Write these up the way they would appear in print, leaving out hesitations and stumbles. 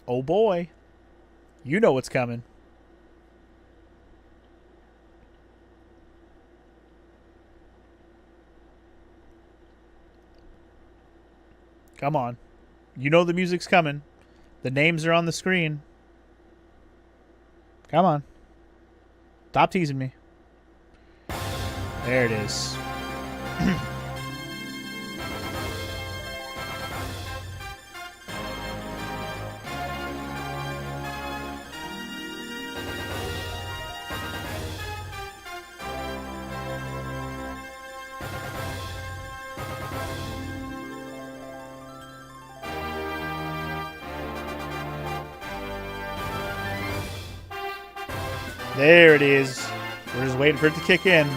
Oh boy. You know what's coming. Come on. You know the music's coming. The names are on the screen. Come on. Stop teasing me. There it is. There it is. We're just waiting for it to kick in.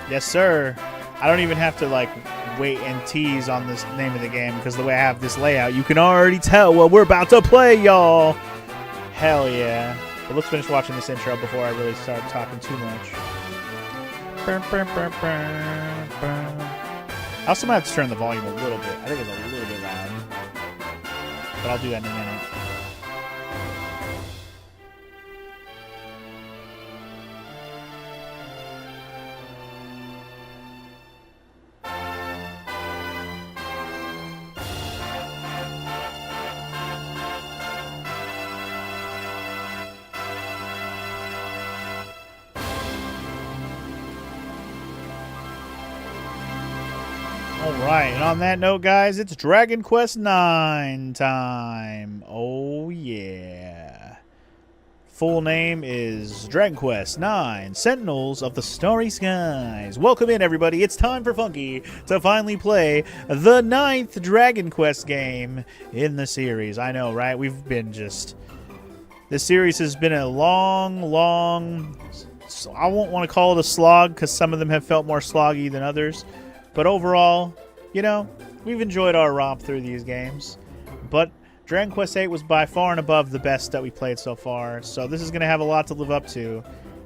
Yes, sir. I don't even have to, like, wait and tease on this name of the game because the way I have this layout, you can already tell what we're about to play, y'all. Hell yeah. But let's finish watching this intro before I really start talking too much. I also might have to turn the volume a little bit. I think it's a little bit loud. But I'll do that in a minute. Alright, and on that note, guys, it's Dragon Quest IX time. Oh, yeah. Full name is Dragon Quest IX, Sentinels of the Starry Skies. Welcome in, everybody. It's time for Funky to finally play the 9th Dragon Quest game in the series. I know, right? We've been just... This series has been a long... I won't want to call it a slog, because some of them have felt more sloggy than others. But overall, you know, we've enjoyed our romp through these games. But Dragon Quest VIII was by far and above the best that we played so far, so this is going to have a lot to live up to.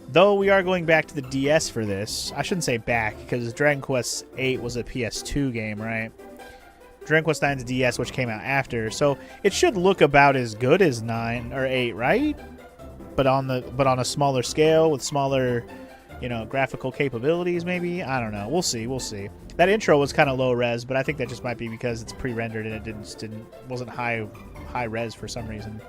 Though we are going back to the DS for this. I shouldn't say back, because Dragon Quest VIII was a PS2 game, right? Dragon Quest IX's DS, which came out after, so it should look about as good as 9 or 8, right? But on a smaller scale with smaller, you know, graphical capabilities, maybe. I don't know. We'll see. We'll see. That intro was kind of low res, but I think that just might be because it's pre-rendered and it wasn't high res for some reason.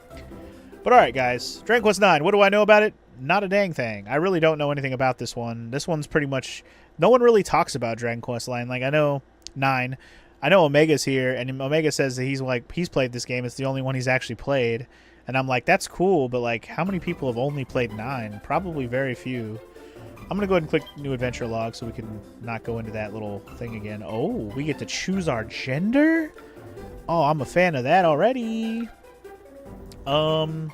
But all right, guys, Dragon Quest IX. What do I know about it? Not a dang thing. I really don't know anything about this one. This one's pretty much no one really talks about Dragon Quest IX. Like I know 9. I know Omega's here, and Omega says that he's played this game. It's the only one he's actually played, and I'm like, that's cool, but like, how many people have only played 9? Probably very few. I'm going to go ahead and click New Adventure Log so we can not go into that little thing again. Oh, we get to choose our gender? Oh, I'm a fan of that already. I'm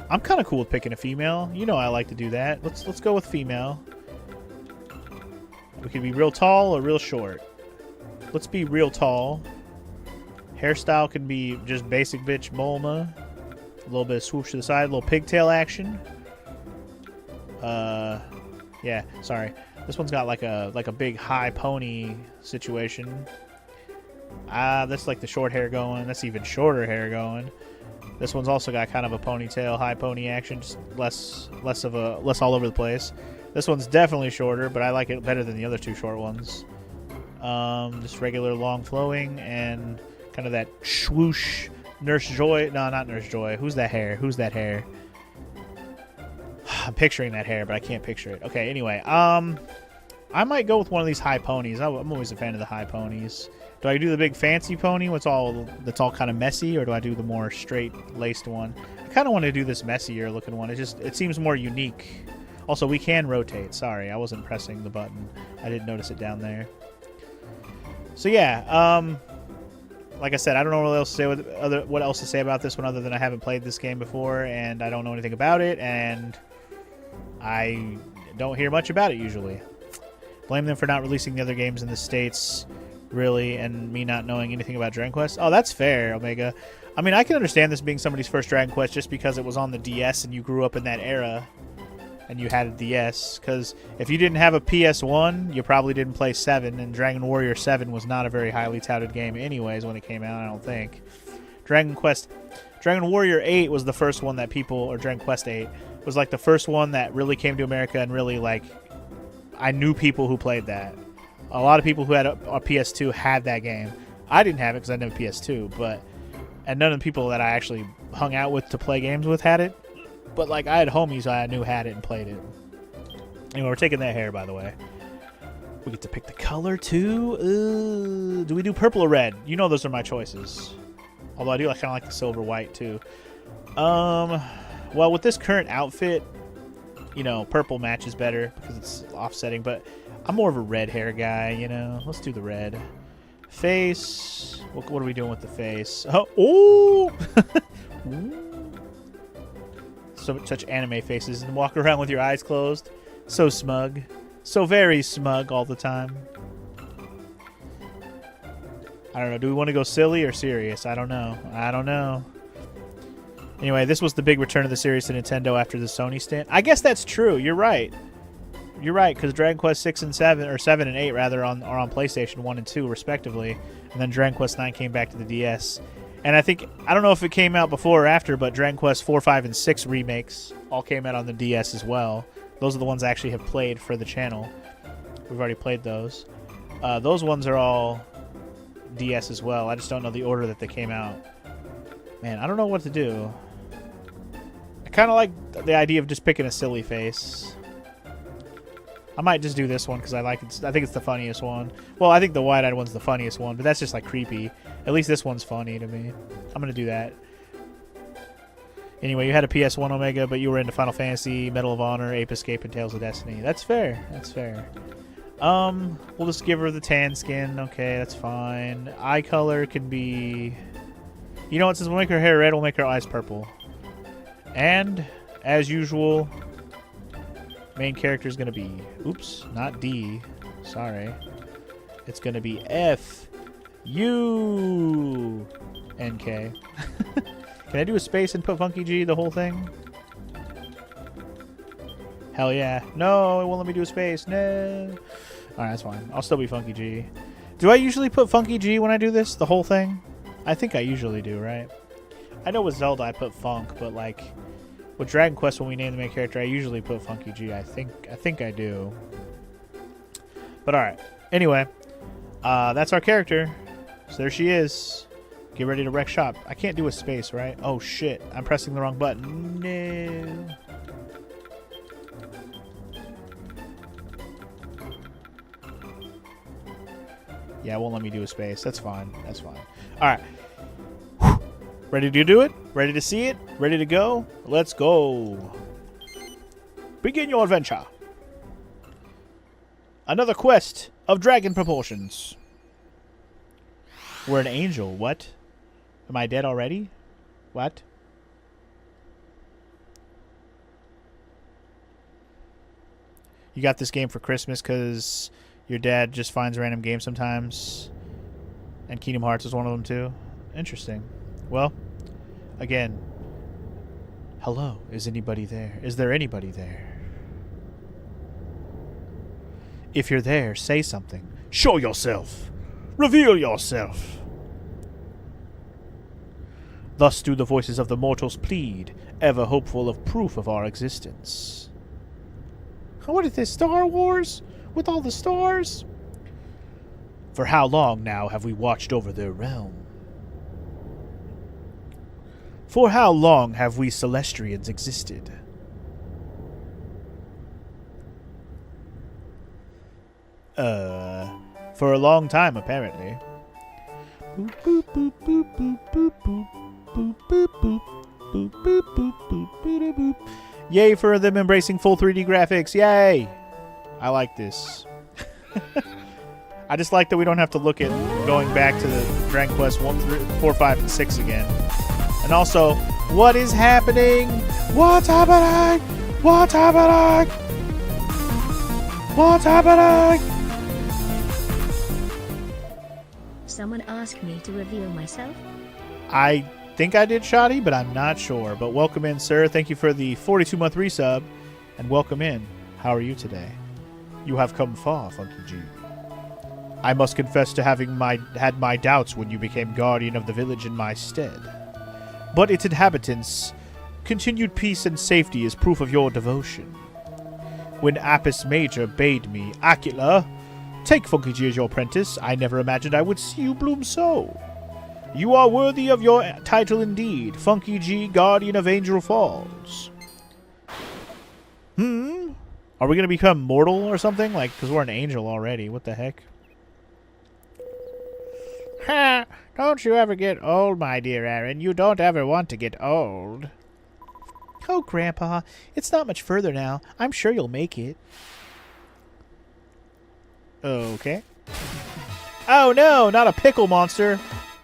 kind of cool with picking a female. You know I like to do that. Let's go with female. We can be real tall or real short. Let's be real tall. Hairstyle can be just basic bitch Bulma. A little bit of swoosh to the side, a little pigtail action. Yeah, sorry. This one's got like a big high pony situation. That's like the short hair going. That's even shorter hair going. This one's also got kind of a ponytail, high pony action, just less all over the place. This one's definitely shorter, but I like it better than the other two short ones. Just regular long flowing and kind of that swoosh. Nurse Joy. No, not Nurse Joy. Who's that hair? Who's that hair? I'm picturing that hair, but I can't picture it. Okay, anyway. I might go with one of these high ponies. I'm always a fan of the high ponies. Do I do the big fancy pony? That's all kind of messy, or do I do the more straight-laced one? I kind of want to do this messier looking one. It seems more unique. Also, we can rotate. Sorry, I wasn't pressing the button. I didn't notice it down there. So yeah, like I said, I don't know what else to say about this one other than I haven't played this game before and I don't know anything about it, and I don't hear much about it usually. Blame them for not releasing the other games in the States, really, and me not knowing anything about Dragon Quest. Oh, that's fair, Omega. I mean, I can understand this being somebody's first Dragon Quest just because it was on the DS and you grew up in that era. and you had a DS. Because if you didn't have a PS1, you probably didn't play 7, and Dragon Warrior 7 was not a very highly touted game anyways when it came out, I don't think. Dragon Warrior 8 was the first one that people, or Dragon Quest 8, was like the first one that really came to America and really, like, I knew people who played that. A lot of people who had a PS2 had that game. I didn't have it because I didn't have a PS2, and none of the people that I actually hung out with to play games with had it. But, like, I had homies I knew had it and played it. Anyway, we're taking that hair, by the way. We get to pick the color, too. Do we do purple or red? You know those are my choices. Although I do kind of like the silver white, too. Well, with this current outfit, you know, purple matches better because it's offsetting. But I'm more of a red hair guy, you know. Let's do the red. Face. What are we doing with the face? Oh! Such anime faces. And walk around with your eyes closed. So smug. So very smug all the time. I don't know. Do we want to go silly or serious? I don't know. Anyway, this was the big return of the series to Nintendo after the Sony stint. I guess that's true. You're right. You're right, because Dragon Quest 6 and 7, or 7 and 8 rather, are on PlayStation 1 and 2 respectively, and then Dragon Quest 9 came back to the DS. And I don't know if it came out before or after, but Dragon Quest 4, 5, and 6 remakes all came out on the DS as well. Those are the ones I actually have played for the channel. We've already played those. Those ones are all DS as well. I just don't know the order that they came out. Man, I don't know what to do. I kind of like the idea of just picking a silly face. I might just do this one because I like it. I think it's the funniest one. Well, I think the wide-eyed one's the funniest one, but that's just like creepy. At least this one's funny to me. I'm gonna do that. Anyway, you had a PS1 Omega, but you were into Final Fantasy, Medal of Honor, Ape Escape, and Tales of Destiny. That's fair. That's fair. We'll just give her the tan skin. Okay, that's fine. Eye color can be... You know what? Since we'll make her hair red, we'll make her eyes purple. And, as usual, main character is going to be... Oops, not D. Sorry. It's going to be F. U. N. K. Can I do a space and put Funky G, the whole thing? Hell yeah. No, it won't let me do a space. No. Alright, that's fine. I'll still be Funky G. Do I usually put Funky G when I do this? The whole thing? I think I usually do, right? I know with Zelda I put Funk, but like with Dragon Quest when we name the main character, I usually put Funky G. I think I do. But alright. Anyway, that's our character. So there she is. Get ready to wreck shop. I can't do a space, right? Oh shit. I'm pressing the wrong button. No. Yeah, it won't let me do a space. That's fine. That's fine. Alright. Ready to do it? Ready to see it? Ready to go? Let's go. Begin your adventure. Another quest of dragon proportions. We're an angel. What? Am I dead already? What? You got this game for Christmas because your dad just finds random games sometimes. And Kingdom Hearts is one of them too. Interesting. Well, again. Hello, is anybody there? Is there anybody there? If you're there, say something. Show yourself. Reveal yourself. Thus do the voices of the mortals plead, ever hopeful of proof of our existence. What is this, Star Wars? With all the stars? For how long now have we watched over their realm? For how long have we Celestrians existed? For a long time, apparently. Boop, boop, boop, boop, boop, boop, boop, boop, boop, boop, boop, boop, boop, boop, boop, boop. Yay for them embracing full 3D graphics. Yay! I like this. I just like that we don't have to look at going back to the Dragon Quest 1, 3, 4, 5, and 6 again. And also, what is happening? What's happening? What's happening? What's happening? Someone asked me to reveal myself. I think I did, Shoddy, but I'm not sure. But welcome in, sir. Thank you for the 42-month resub. and welcome in. How are you today? You have come far, Funky G. I must confess to having had my doubts when you became guardian of the village in my stead. But its inhabitants' continued peace and safety is proof of your devotion. When Apis Major bade me, Aquila, take Funky G as your apprentice, I never imagined I would see you bloom so. You are worthy of your title indeed, Funky G, Guardian of Angel Falls. Are we going to become mortal or something? Like, because we're an angel already. What the heck? Ha! Don't you ever get old, my dear Aaron. You don't ever want to get old. Oh, Grandpa, it's not much further now. I'm sure you'll make it. Okay. Oh, no, not a pickle monster.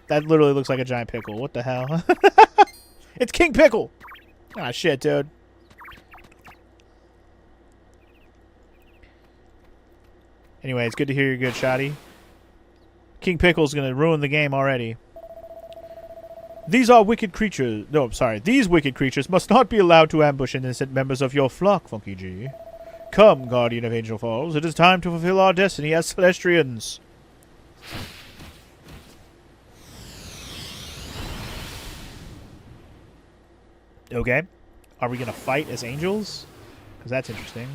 That literally looks like a giant pickle. What the hell? It's King Pickle. Ah, shit, dude. Anyway, it's good to hear you're good, Shoddy. King Pickle's gonna ruin the game already. These are wicked creatures. No, I'm sorry. These wicked creatures must not be allowed to ambush innocent members of your flock, Funky G. Come, Guardian of Angel Falls. It is time to fulfill our destiny as Celestrians. Okay. Are we gonna fight as angels? Because that's interesting.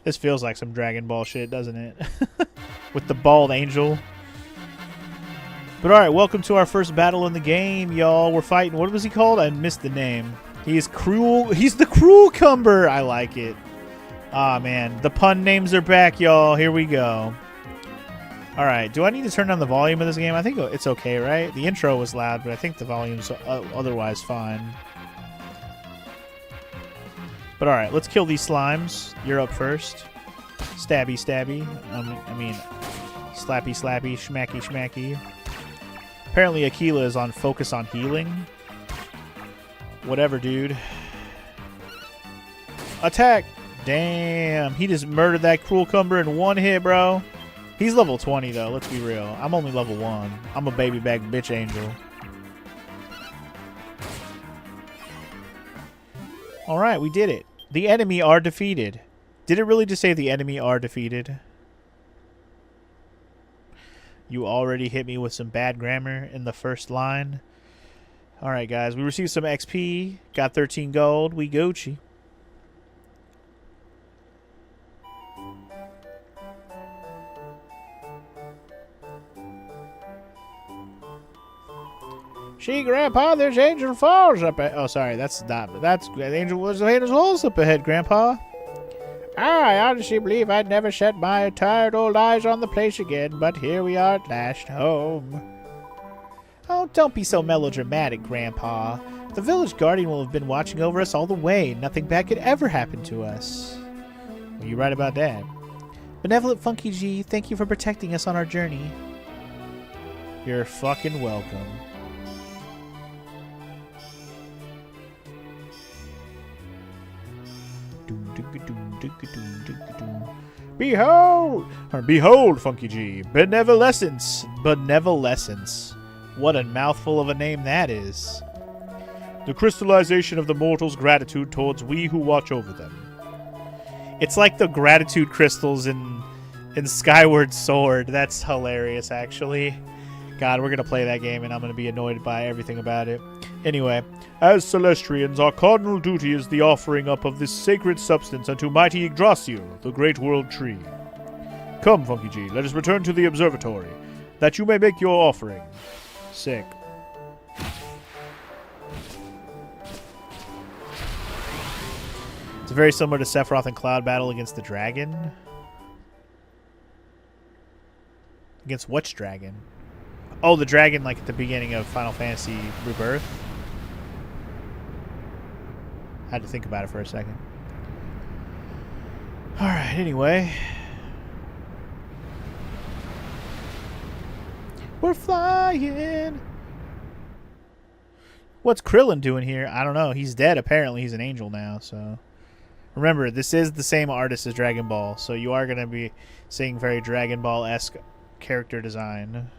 This feels like some Dragon Ball shit, doesn't it? With the bald angel. But alright, welcome to our first battle in the game, y'all. We're fighting, what was he called? I missed the name. He's cruel. He's the Cruel Cumber. I like it. Ah, man. The pun names are back, y'all. Here we go. Alright, do I need to turn down the volume of this game? I think it's okay, right? The intro was loud, but I think the volume's otherwise fine. But alright, let's kill these slimes. You're up first. Stabby, stabby. I mean, slappy, slappy, schmacky, schmacky. Apparently Aquila is on focus on healing. Whatever, dude. Attack! Damn, he just murdered that Cruel Cumber in one hit, bro. He's level 20, though, let's be real. I'm only level 1. I'm a baby back bitch angel. Alright, we did it. The enemy are defeated. Did it really just say the enemy are defeated? You already hit me with some bad grammar in the first line. Alright, guys. We received some XP. Got 13 gold. We Gucci. See, Grandpa, there's Angel Falls up ahead. Oh, sorry, that's not. That's Angel Falls up ahead, Grandpa. I honestly believe I'd never set my tired old eyes on the place again, but here we are at last, home. Oh, don't be so melodramatic, Grandpa. The village guardian will have been watching over us all the way. Nothing bad could ever happen to us. Well, you're right about that. Benevolent Funky G, thank you for protecting us on our journey. You're fucking welcome. Behold, Funky G, benevolence. Benevolence. What a mouthful of a name that is. The crystallization of the mortals' gratitude towards we who watch over them. It's like the gratitude crystals in Skyward Sword. That's hilarious, actually. God, we're going to play that game and I'm going to be annoyed by everything about it. Anyway, as Celestrians, our cardinal duty is the offering up of this sacred substance unto mighty Yggdrasil, the great world tree. Come, Funky G, let us return to the observatory, that you may make your offering. Sick. It's very similar to Sephiroth and Cloud battle against the dragon. Against which dragon? Oh, the dragon like at the beginning of Final Fantasy Rebirth. I had to think about it for a second. Alright, anyway. We're flying! What's Krillin doing here? I don't know. He's dead, apparently. He's an angel now, so... Remember, this is the same artist as Dragon Ball, so you are going to be seeing very Dragon Ball-esque character design.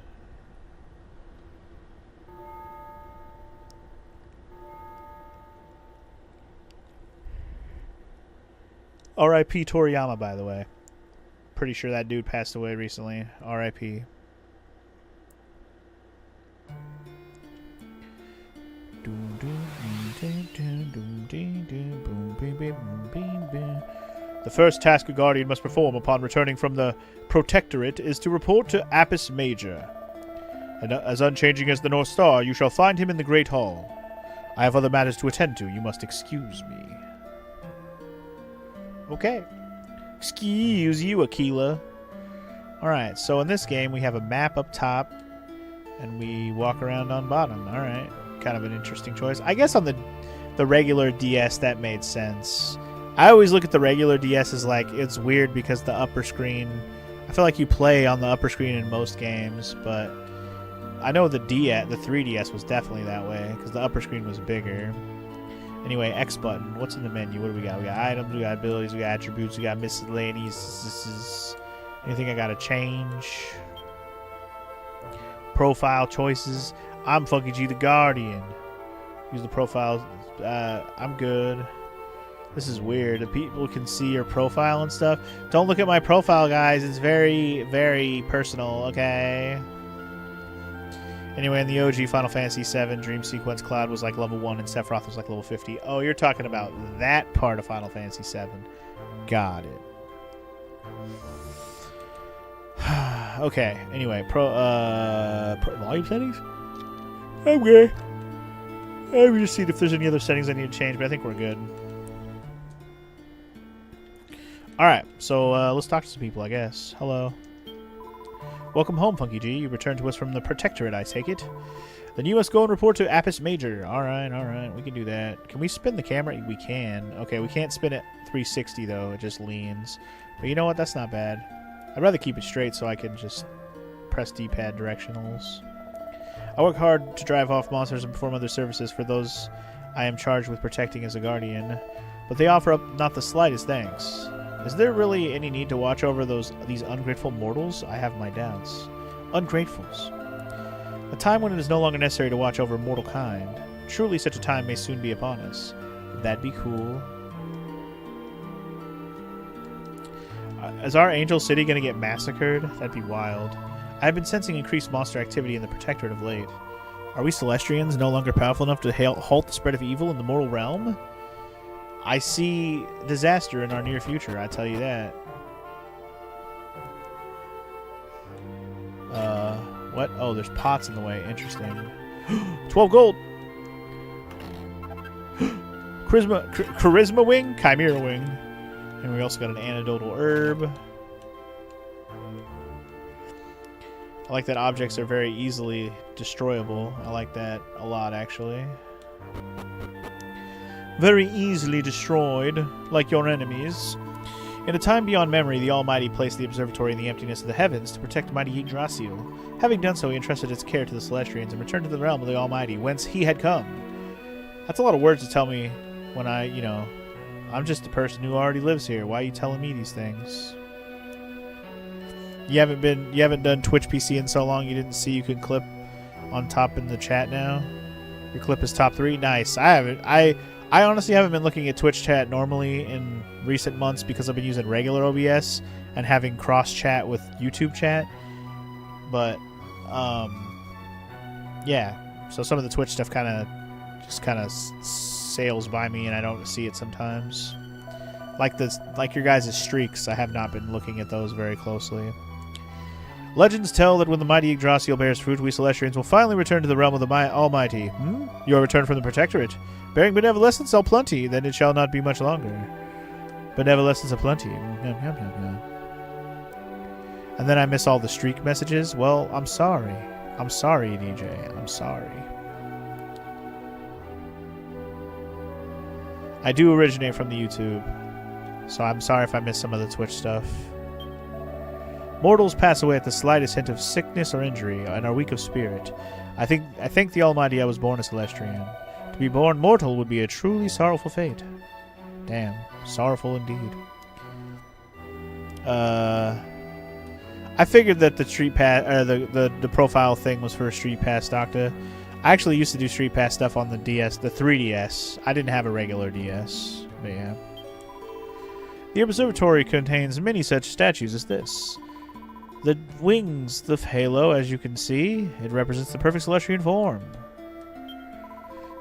R.I.P. Toriyama, by the way. Pretty sure that dude passed away recently. R.I.P. The first task a Guardian must perform upon returning from the Protectorate is to report to Apis Major. And as unchanging as the North Star, you shall find him in the Great Hall. I have other matters to attend to. You must excuse me. Okay. Excuse you, Aquila. Alright, so in this game, we have a map up top, and we walk around on bottom. Alright. Kind of an interesting choice. I guess on the regular DS, that made sense. I always look at the regular DS as like, it's weird because the upper screen... I feel like you play on the upper screen in most games, but... I know the 3DS was definitely that way, because the upper screen was bigger. Anyway, X button. What's in the menu? What do we got? We got items, we got abilities, we got attributes, we got miscellaneous. This is anything I gotta change. Profile choices. I'm Funky G the Guardian. Use the profile. I'm good. This is weird. The people can see your profile and stuff. Don't look at my profile, guys. It's very, very personal, okay? Anyway, in the OG Final Fantasy VII, Dream Sequence Cloud was like level 1 and Sephiroth was like level 50. Oh, you're talking about that part of Final Fantasy VII. Got it. Okay, anyway, volume settings? Okay. Let me just see if there's any other settings I need to change, but I think we're good. Alright, so let's talk to some people, I guess. Hello. Welcome home, Funky G. You returned to us from the Protectorate, I take it. Then you must go and report to Apis Major. Alright, we can do that. Can we spin the camera? We can. Okay, we can't spin it 360, though. It just leans. But you know what? That's not bad. I'd rather keep it straight so I can just press D-pad directionals. I work hard to drive off monsters and perform other services for those I am charged with protecting as a guardian, but they offer up not the slightest thanks. Is there really any need to watch over these ungrateful mortals? I have my doubts. Ungratefuls. A time when it is no longer necessary to watch over mortal kind. Truly such a time may soon be upon us. That'd be cool. Is our Angel City going to get massacred? That'd be wild. I have been sensing increased monster activity in the Protectorate of late. Are we Celestians no longer powerful enough to halt the spread of evil in the mortal realm? I see disaster in our near future, I tell you that. What? Oh, there's pots in the way. Interesting. 12 gold! Charisma wing? Chimera wing. And we also got an antidotal herb. I like that objects are very easily destroyable. I like that a lot, actually. Very easily destroyed, like your enemies. In a time beyond memory, the Almighty placed the observatory in the emptiness of the heavens to protect mighty Yggdrasil. Having done so, he entrusted its care to the Celestians and returned to the realm of the Almighty, whence he had come. That's a lot of words to tell me when I'm just a person who already lives here. Why are you telling me these things? You haven't done Twitch PC in so long you didn't see you can clip on top in the chat now? Your clip is top 3? Nice. I honestly haven't been looking at Twitch chat normally in recent months because I've been using regular OBS and having cross chat with YouTube chat. But, yeah. So some of the Twitch stuff kind of sails by me and I don't see it sometimes. Like your guys' streaks, I have not been looking at those very closely. Legends tell that when the mighty Yggdrasil bears fruit, we Celestians will finally return to the realm of the Almighty. You are returned from the Protectorate, bearing benevolence aplenty, then it shall not be much longer. Benevolence aplenty. And then I miss all the streak messages. Well, I'm sorry. I'm sorry, DJ. I'm sorry. I do originate from the YouTube, so I'm sorry if I missed some of the Twitch stuff. Mortals pass away at the slightest hint of sickness or injury, and are weak of spirit. I thank the Almighty I was born a Celestian. To be born mortal would be a truly sorrowful fate. Damn, sorrowful indeed. I figured that the Street Pass, the profile thing was for a Street Pass, Doctor. I actually used to do Street Pass stuff on the DS, the 3DS. I didn't have a regular DS, but yeah. The observatory contains many such statues as this. The wings, the halo, as you can see, it represents the perfect Celestian form.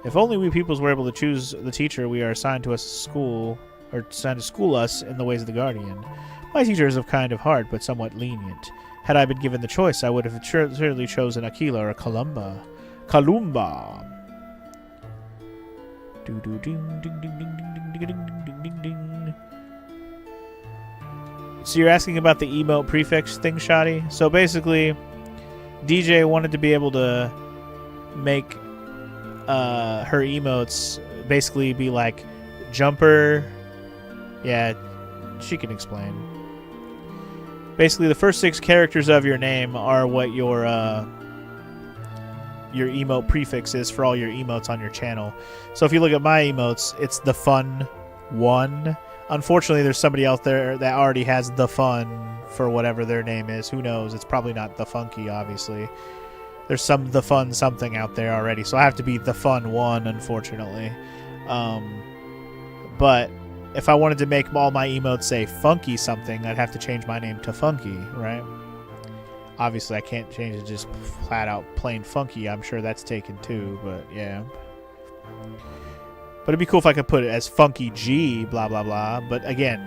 If only we peoples were able to choose the teacher we are assigned to us school, or assigned to school us in the ways of the Guardian. My teacher is of kind of heart, but somewhat lenient. Had I been given the choice, I would have certainly chosen Aquila or Kalumba. So you're asking about the emote prefix thing, Shoddy? So basically, DJ wanted to be able to make her emotes basically be like jumper. Yeah, she can explain. Basically, the first 6 characters of your name are what your emote prefix is for all your emotes on your channel. So if you look at my emotes, it's the fun 1. Unfortunately, there's somebody out there that already has the fun for whatever their name is. Who knows? It's probably not the funky, obviously. There's some the fun something out there already, so I have to be the fun 1, unfortunately. But if I wanted to make all my emotes say funky something, I'd have to change my name to Funky, right? Obviously, I can't change it just flat out plain Funky. I'm sure that's taken too, but yeah. But it'd be cool if I could put it as Funky G, blah, blah, blah. But again,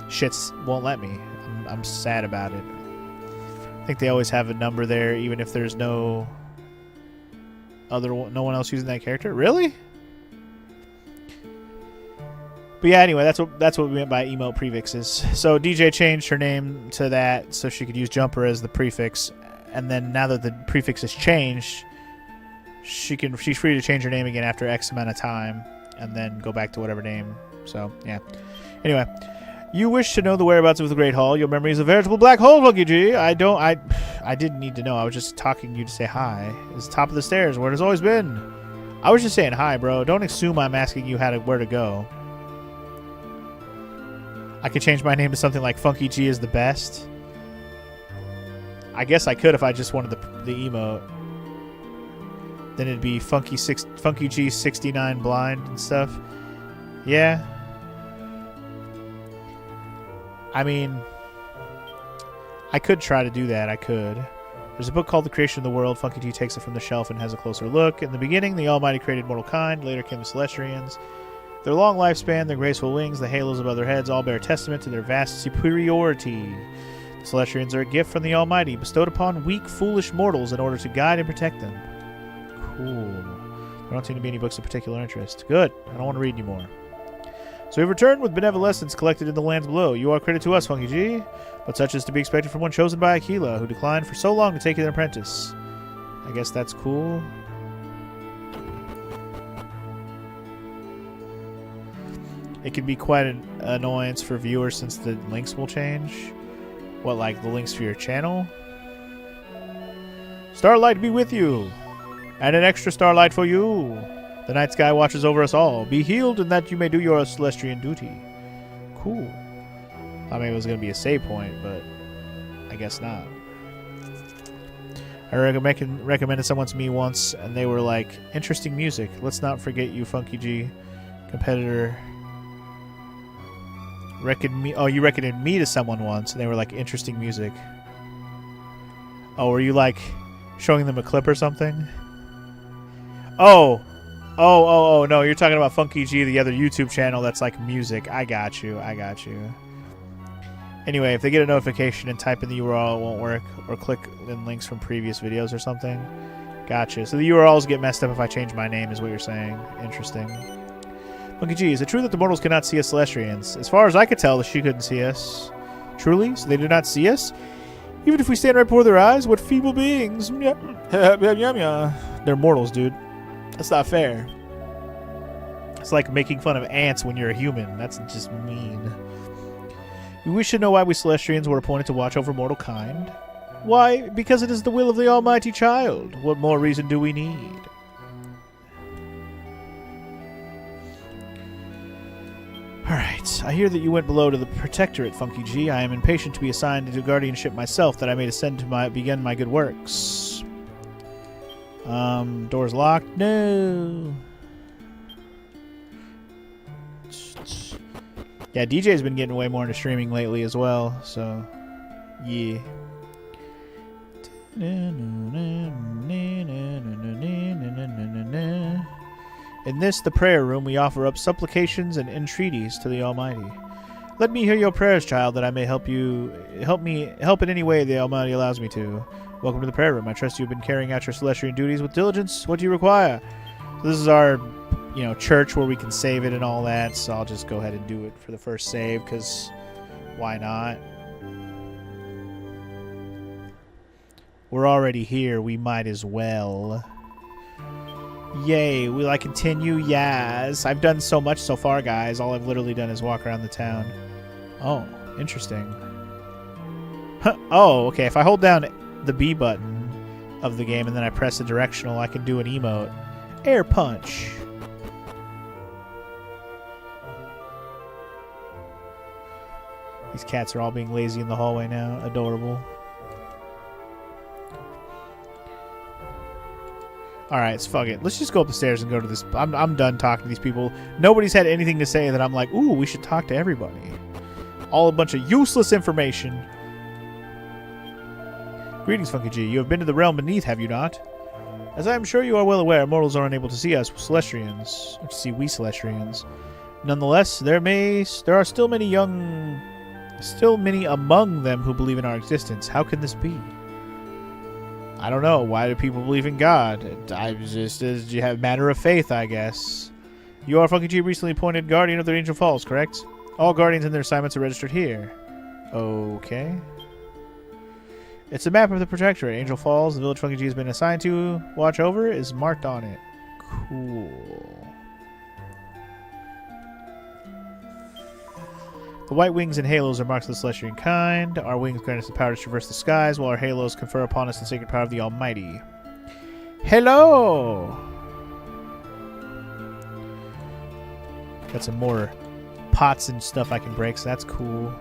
shits won't let me. I'm sad about it. I think they always have a number there, even if there's no one else using that character. Really? But yeah, anyway, that's what we meant by emote prefixes. So DJ changed her name to that so she could use Jumper as the prefix, and then now that the prefix has changed, she's free to change her name again after X amount of time, and then go back to whatever name. So yeah. Anyway, you wish to know the whereabouts of the Great Hall. Your memory is a veritable black hole, Funky G. I didn't need to know. I was just talking to you to say hi. It's the top of the stairs, where it has always been. I was just saying hi, bro. Don't assume I'm asking you where to go. I could change my name to something like Funky G is the best. I guess I could if I just wanted the emote. Then it'd be Funky G 69 blind and stuff. Yeah. I mean, I could try to do that. I could. There's a book called The Creation of the World. Funky G takes it from the shelf and has a closer look. In the beginning, the Almighty created mortal kind. Later came the Celestians. Their long lifespan, their graceful wings, the halos above their heads all bear testament to their vast superiority. The Celestians are a gift from the Almighty, bestowed upon weak, foolish mortals in order to guide and protect them. Cool. There don't seem to be any books of particular interest. Good. I don't want to read anymore. So we've returned with benevolence collected in the lands below. You are credit to us, Funky G, but such is to be expected from one chosen by Aquila, who declined for so long to take an apprentice. I guess that's cool. It can be quite an annoyance for viewers since the links will change. What, like the links for your channel? Starlight be with you! And an extra starlight for you! The night sky watches over us all. Be healed in that you may do your Celestian duty. Cool. I mean, it was going to be a save point, but I guess not. I recommended someone to me once, and they were like, interesting music. Let's not forget you, Funky G. Competitor. You recommended me to someone once, and they were like, interesting music. Oh, were you like showing them a clip or something? Oh, no, you're talking about Funky G, the other YouTube channel that's like music. I got you. Anyway, if they get a notification and type in the URL, it won't work, or click in links from previous videos or something. Gotcha. So the URLs get messed up if I change my name, is what you're saying. Interesting. Funky G, is it true that the mortals cannot see us Celestians? As far as I could tell, she couldn't see us. Truly? So they do not see us? Even if we stand right before their eyes? What feeble beings. They're mortals, dude. That's not fair. It's like making fun of ants when you're a human. That's just mean. We wish to know why we Celestians were appointed to watch over mortal kind. Why? Because it is the will of the Almighty Child. What more reason do we need? Alright, I hear that you went below to the Protectorate, Funky G. I am impatient to be assigned to guardianship myself, that I may descend to begin my good works. Door's locked? No. Yeah, DJ's been getting way more into streaming lately as well, so yeah. In this, the prayer room, we offer up supplications and entreaties to the Almighty. Let me hear your prayers, child, that I may help in any way the Almighty allows me to. Welcome to the prayer room. I trust you have been carrying out your celestial duties with diligence. What do you require? So this is our, church where we can save it and all that. So I'll just go ahead and do it for the first save, because why not? We're already here. We might as well. Yay. Will I continue? Yes. I've done so much so far, guys. All I've literally done is walk around the town. Oh, interesting. Huh. Oh, okay. If I hold down the B button of the game and then I press the directional, I can do an emote. Air punch. These cats are all being lazy in the hallway now. Adorable. Alright, so fuck it. Let's just go up the stairs and go to this. I'm done talking to these people. Nobody's had anything to say that I'm like, ooh, we should talk to everybody. All a bunch of useless information. Greetings, Funky G. You have been to the realm beneath, have you not? As I am sure you are well aware, mortals are unable to see us Celestians. Or to see we Celestians. Nonetheless, there are still many among them who believe in our existence. How can this be? I don't know. Why do people believe in God? You have matter of faith, I guess. You are Funky G, recently appointed Guardian of the Angel Falls, correct? All Guardians and their assignments are registered here. Okay. It's a map of the Protectorate. Angel Falls, the village Funky G has been assigned to watch over, is marked on it. Cool. The white wings and halos are marks of the celestial kind. Our wings grant us the power to traverse the skies, while our halos confer upon us the sacred power of the Almighty. Hello! Got some more pots and stuff I can break, so that's cool.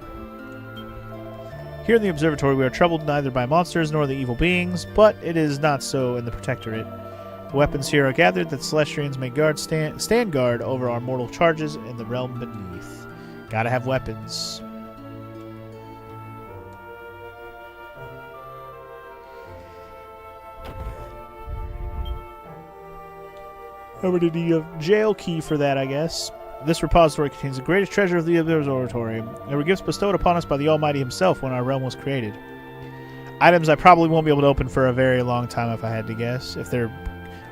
Here in the observatory, we are troubled neither by monsters nor the evil beings, but it is not so in the Protectorate. The weapons here are gathered that Celestians may stand guard over our mortal charges in the realm beneath. Gotta have weapons. Over to the jail key for that, I guess. This repository contains the greatest treasure of the observatory. There were gifts bestowed upon us by the Almighty himself when our realm was created. Items I probably won't be able to open for a very long time if I had to guess. If they're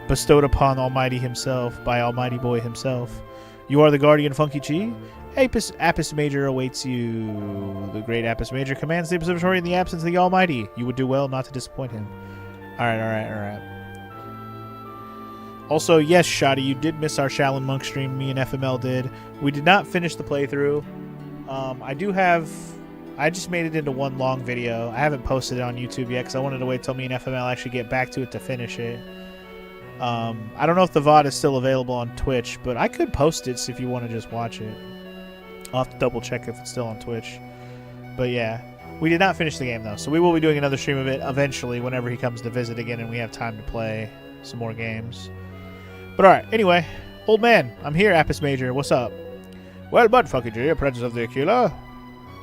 bestowed upon Almighty himself, by Almighty Boy himself. You are the Guardian Funky G? Apis Major awaits you. The great Apis Major commands the observatory in the absence of the Almighty. You would do well not to disappoint him. Alright. Also, yes, Shoddy, you did miss our Shaolin Monk stream. Me and FML did. We did not finish the playthrough. I just made it into one long video. I haven't posted it on YouTube yet because I wanted to wait till me and FML actually get back to it to finish it. I don't know if the VOD is still available on Twitch, but I could post it if you want to just watch it. I'll have to double check if it's still on Twitch. But yeah, we did not finish the game though, so we will be doing another stream of it eventually whenever he comes to visit again and we have time to play some more games. But alright, anyway, old man, I'm here, Apis Major. What's up? Well met, Funky G, apprentice of the Aquila.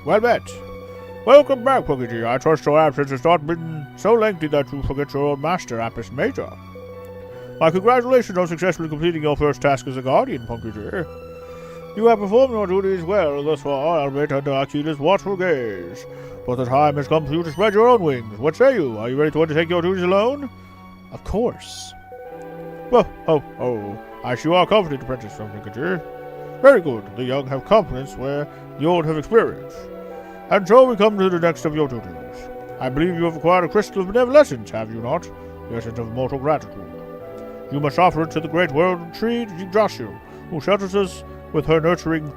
Well met. Welcome back, Funky G. I trust your absence has not been so lengthy that you forget your old master, Apis Major. My congratulations on successfully completing your first task as a Guardian, Funky G. You have performed your duties well thus far, albeit under Aquila's watchful gaze. But the time has come for you to spread your own wings. What say you? Are you ready to undertake your duties alone? Of course. Oh. I see you are confident, apprentice from Funky. Very good. The young have confidence where the old have experience. And so we come to the next of your duties. I believe you have acquired a crystal of benevolence, have you not? The essence of mortal gratitude. You must offer it to the great world tree Yggdrasil, who shelters us with her nurturing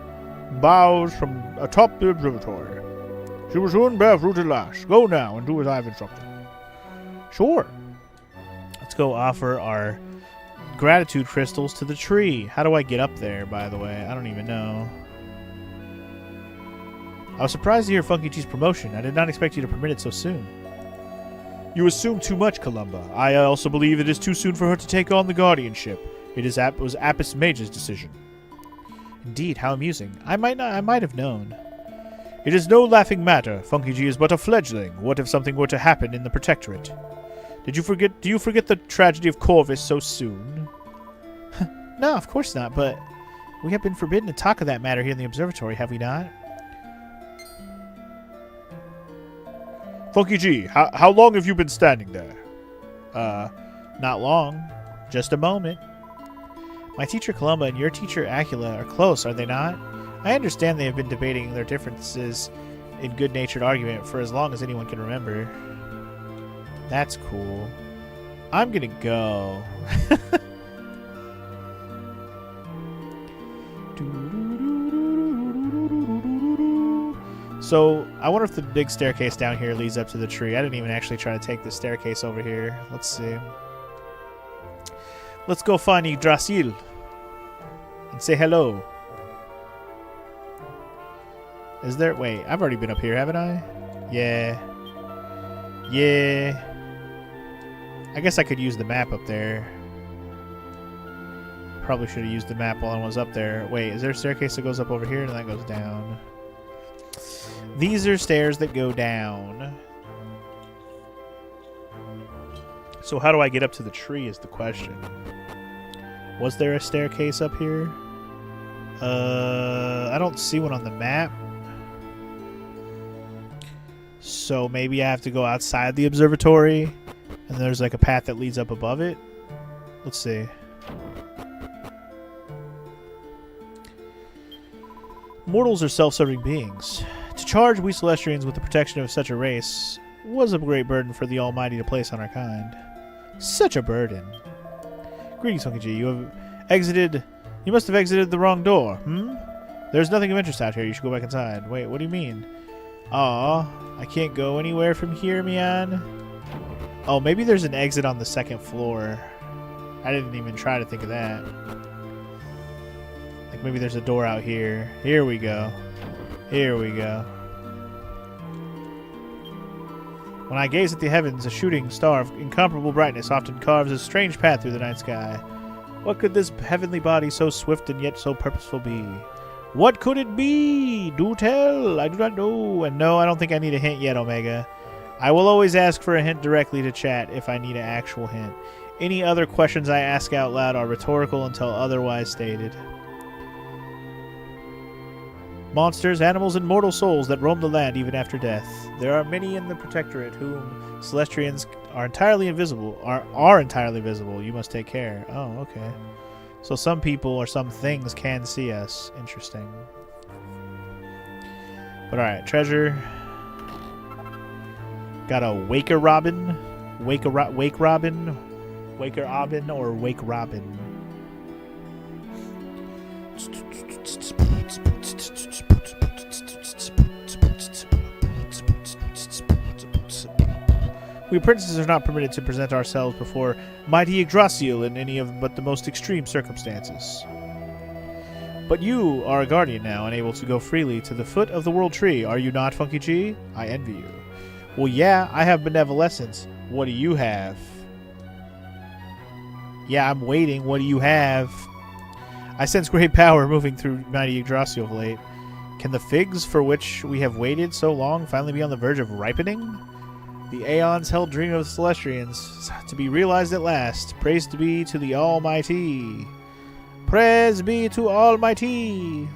boughs from atop the observatory. She will soon bear fruit at last. Go now and do as I have instructed. Sure. Let's go offer our gratitude crystals to the tree. How do I get up there, by the way? I don't even know. I was surprised to hear Funky G's promotion. I did not expect you to permit it so soon. You assume too much, Columba. I also believe it is too soon for her to take on the guardianship. It was Apis Major's decision. Indeed, how amusing. I might have known. It is no laughing matter. Funky G is but a fledgling. What if something were to happen in the Protectorate? Do you forget the tragedy of Corvus so soon? No, of course not, but we have been forbidden to talk of that matter here in the observatory, have we not? Funky G, how long have you been standing there? Not long. Just a moment. My teacher Columba and your teacher Acula are close, are they not? I understand they have been debating their differences in good-natured argument for as long as anyone can remember. That's cool. I'm gonna go. So, I wonder if the big staircase down here leads up to the tree. I didn't even actually try to take the staircase over here. Let's see. Let's go find Yggdrasil and say hello. Is there... Wait, I've already been up here, haven't I? Yeah. Yeah. I guess I could use the map up there. Probably should have used the map while I was up there. Wait, is there a staircase that goes up over here and that goes down? These are stairs that go down. So how do I get up to the tree is the question. Was there a staircase up here? I don't see one on the map. So maybe I have to go outside the observatory and there's like a path that leads up above it. Let's see. Mortals are self-serving beings. To charge we Celestians with the protection of such a race was a great burden for the Almighty to place on our kind. Such a burden. Greetings, Funky G. You must have exited the wrong door, hmm? There's nothing of interest out here. You should go back inside. Wait, what do you mean? Aw, I can't go anywhere from here, man. Oh, maybe there's an exit on the second floor. I didn't even try to think of that. Like maybe there's a door out here. Here we go. Here we go. When I gaze at the heavens, a shooting star of incomparable brightness often carves a strange path through the night sky. What could this heavenly body so swift and yet so purposeful be? What could it be? Do tell. I do not know. And no, I don't think I need a hint yet, Omega. I will always ask for a hint directly to chat if I need an actual hint. Any other questions I ask out loud are rhetorical until otherwise stated. Monsters, animals, and mortal souls that roam the land even after death. There are many in the Protectorate whom Celestians are entirely invisible. Are entirely visible. You must take care. Oh, okay. So some people or some things can see us. Interesting. But alright, treasure. Got a Waker Robin. Wake Robin. Waker Robin or Wake Robin. We apprentices are not permitted to present ourselves before mighty Yggdrasil in any of but the most extreme circumstances. But you are a guardian now and able to go freely to the foot of the World Tree, are you not, Funky G? I envy you. Well, yeah, I have benevolence. What do you have? Yeah, I'm waiting. What do you have? I sense great power moving through mighty Yggdrasil of late. Can the figs for which we have waited so long finally be on the verge of ripening? The aeons-held dream of the Celestians to be realized at last. Praise to be to the Almighty. Praise be to Almighty.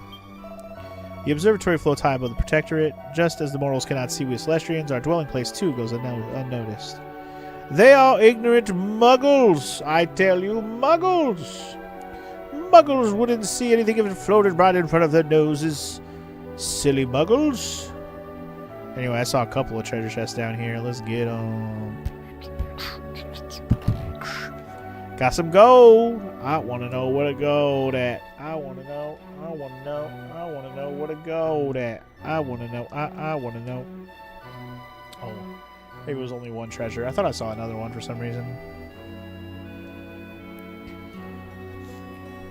The observatory floats high above the Protectorate. Just as the mortals cannot see we Celestians, our dwelling place too goes unnoticed. They are ignorant muggles, I tell you, muggles. Muggles wouldn't see anything if it floated right in front of their noses. Silly muggles. Anyway, I saw a couple of treasure chests down here. Let's get them. Got some gold. I want to know where to gold at. I want to know. I want to know. I want to know where to gold at. I want to know. I want to know. Oh, maybe it was only one treasure. I thought I saw another one for some reason.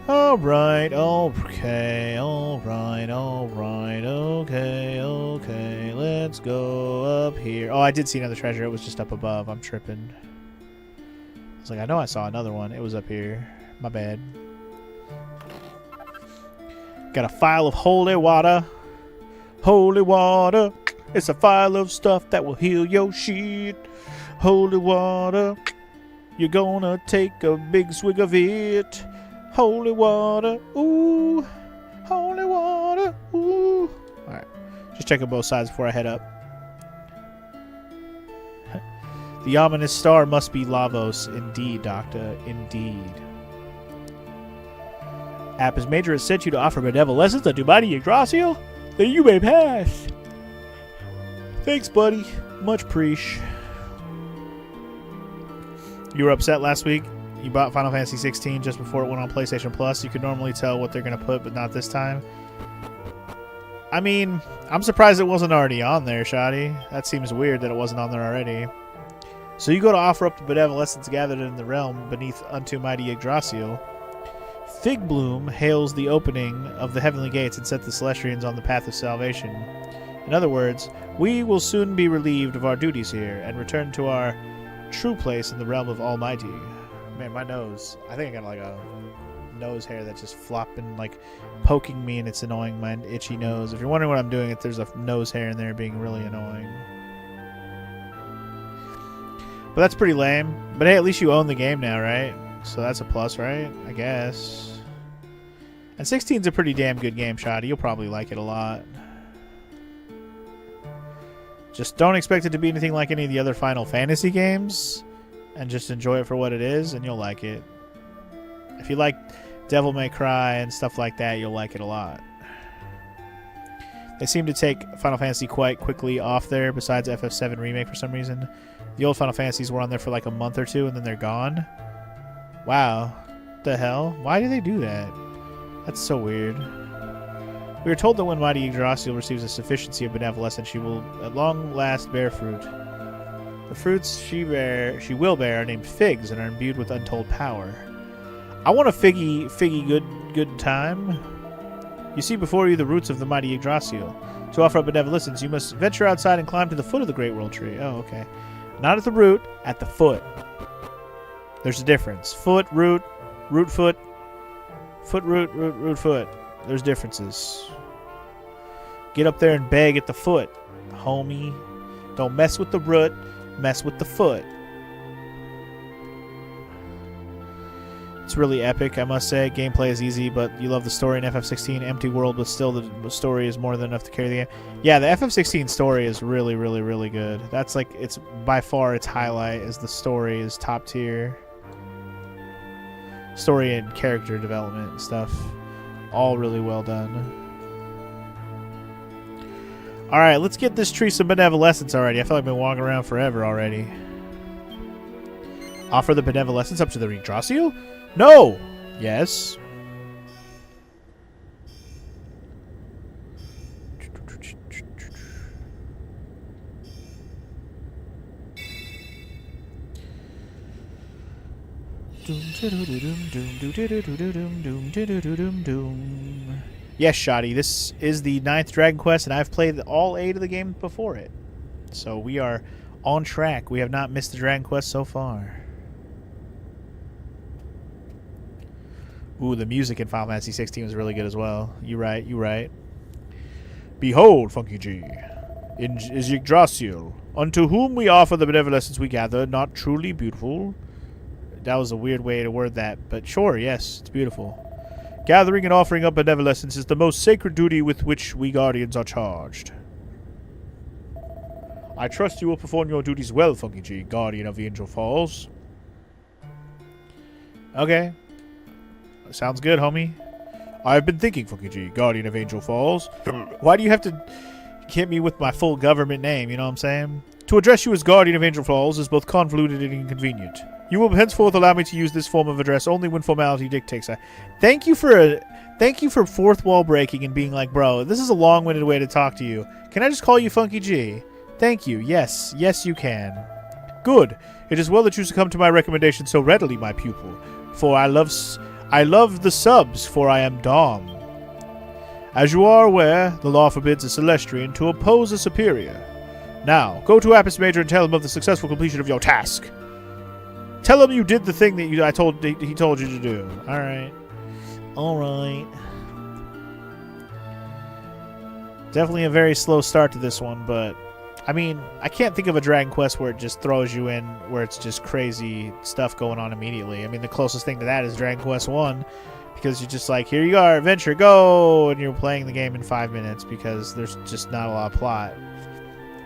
Alright, okay, alright, okay, let's go up here. Oh, I did see another treasure, it was just up above, I'm tripping. I was like, I know I saw another one, it was up here, my bad. Got a phial of holy water. Holy water. It's a phial of stuff that will heal your shit. Holy water. You're gonna take a big swig of it. Holy water. Ooh. Holy water. Ooh. Alright. Just checking both sides before I head up. The ominous star must be Lavos. Indeed, Doctor. Indeed. Apis Major has sent you to offer benevolence unto Mighty Yggdrasil. Then you may pass. Thanks, buddy. Much preach. You were upset last week. You bought Final Fantasy 16 just before it went on PlayStation Plus. You could normally tell what they're going to put, but not this time. I mean, I'm surprised it wasn't already on there, Shoddy. That seems weird that it wasn't on there already. So you go to offer up the benevolence gathered in the realm beneath unto Mighty Yggdrasil. Fig Bloom hails the opening of the heavenly gates and set the Celestians on the path of salvation. In other words, we will soon be relieved of our duties here and return to our true place in the realm of Almighty. Man, my nose. I think I got like a nose hair that's just flopping, like poking me, and it's annoying my itchy nose. If you're wondering what I'm doing, there's a nose hair in there being really annoying. But that's pretty lame. But hey, at least you own the game now, right? So that's a plus, right? I guess. And 16's a pretty damn good game, Shoddy. You'll probably like it a lot. Just don't expect it to be anything like any of the other Final Fantasy games. And just enjoy it for what it is, and you'll like it. If you like Devil May Cry and stuff like that, you'll like it a lot. They seem to take Final Fantasy quite quickly off there, besides FF7 Remake for some reason. The old Final Fantasies were on there for like a month or two, and then they're gone. Wow. What the hell? Why do they do that? That's so weird. We are told that when Mighty Yggdrasil receives a sufficiency of benevolence, she will at long last bear fruit. The fruits she will bear are named figs and are imbued with untold power. I want a figgy good time. You see before you the roots of the Mighty Yggdrasil. To offer up benevolence, you must venture outside and climb to the foot of the Great World Tree. Oh, okay. Not at the root, at the foot. There's a difference. Foot, root, root, foot. Foot, root, root, root, foot. There's differences. Get up there and beg at the foot, homie. Don't mess with the root, mess with the foot. It's really epic, I must say. Gameplay is easy, but you love the story in FF16. Empty world, but still the story is more than enough to carry the game. Yeah, the FF16 story is really, really, really good. That's like, it's by far its highlight, is the story is top tier. Story and character development and stuff. All really well done. Alright, let's get this tree some benevolence already. I feel like I've been walking around forever already. Offer the benevolence up to the Yggdrasil? No! Yes. Yes, Shoddy, this is the 9th Dragon Quest, and I've played all 8 of the games before it. So we are on track. We have not missed the Dragon Quest so far. Ooh, the music in Final Fantasy 16 was really good as well. You right, you right. Behold, Funky G, is Yggdrasil, unto whom we offer the benevolence we gather, not truly beautiful? That was a weird way to word that, but sure, yes, it's beautiful. Gathering and offering up benevolence is the most sacred duty with which we guardians are charged. I trust you will perform your duties well, Funky G, guardian of the Angel Falls. Okay. Sounds good, homie. I've been thinking, Funky G, guardian of Angel Falls. Why do you have to hit me with my full government name, you know what I'm saying? To address you as guardian of Angel Falls is both convoluted and inconvenient. You will henceforth allow me to use this form of address only when formality dictates. Thank you for fourth wall breaking and being like, bro, this is a long-winded way to talk to you. Can I just call you Funky G? Thank you. Yes. Yes, you can. Good. It is well that you succumb to my recommendation so readily, my pupil. For I love the subs, for I am Dom. As you are aware, the law forbids a Celestrian to oppose a superior. Now, go to Apis Major and tell him of the successful completion of your task. Tell him you did the thing that he told you to do. All right. Definitely a very slow start to this one, but I mean, I can't think of a Dragon Quest where it just throws you in, where it's just crazy stuff going on immediately. I mean, the closest thing to that is Dragon Quest 1, because you're just like, here you are, adventure, go! And you're playing the game in 5 minutes because there's just not a lot of plot.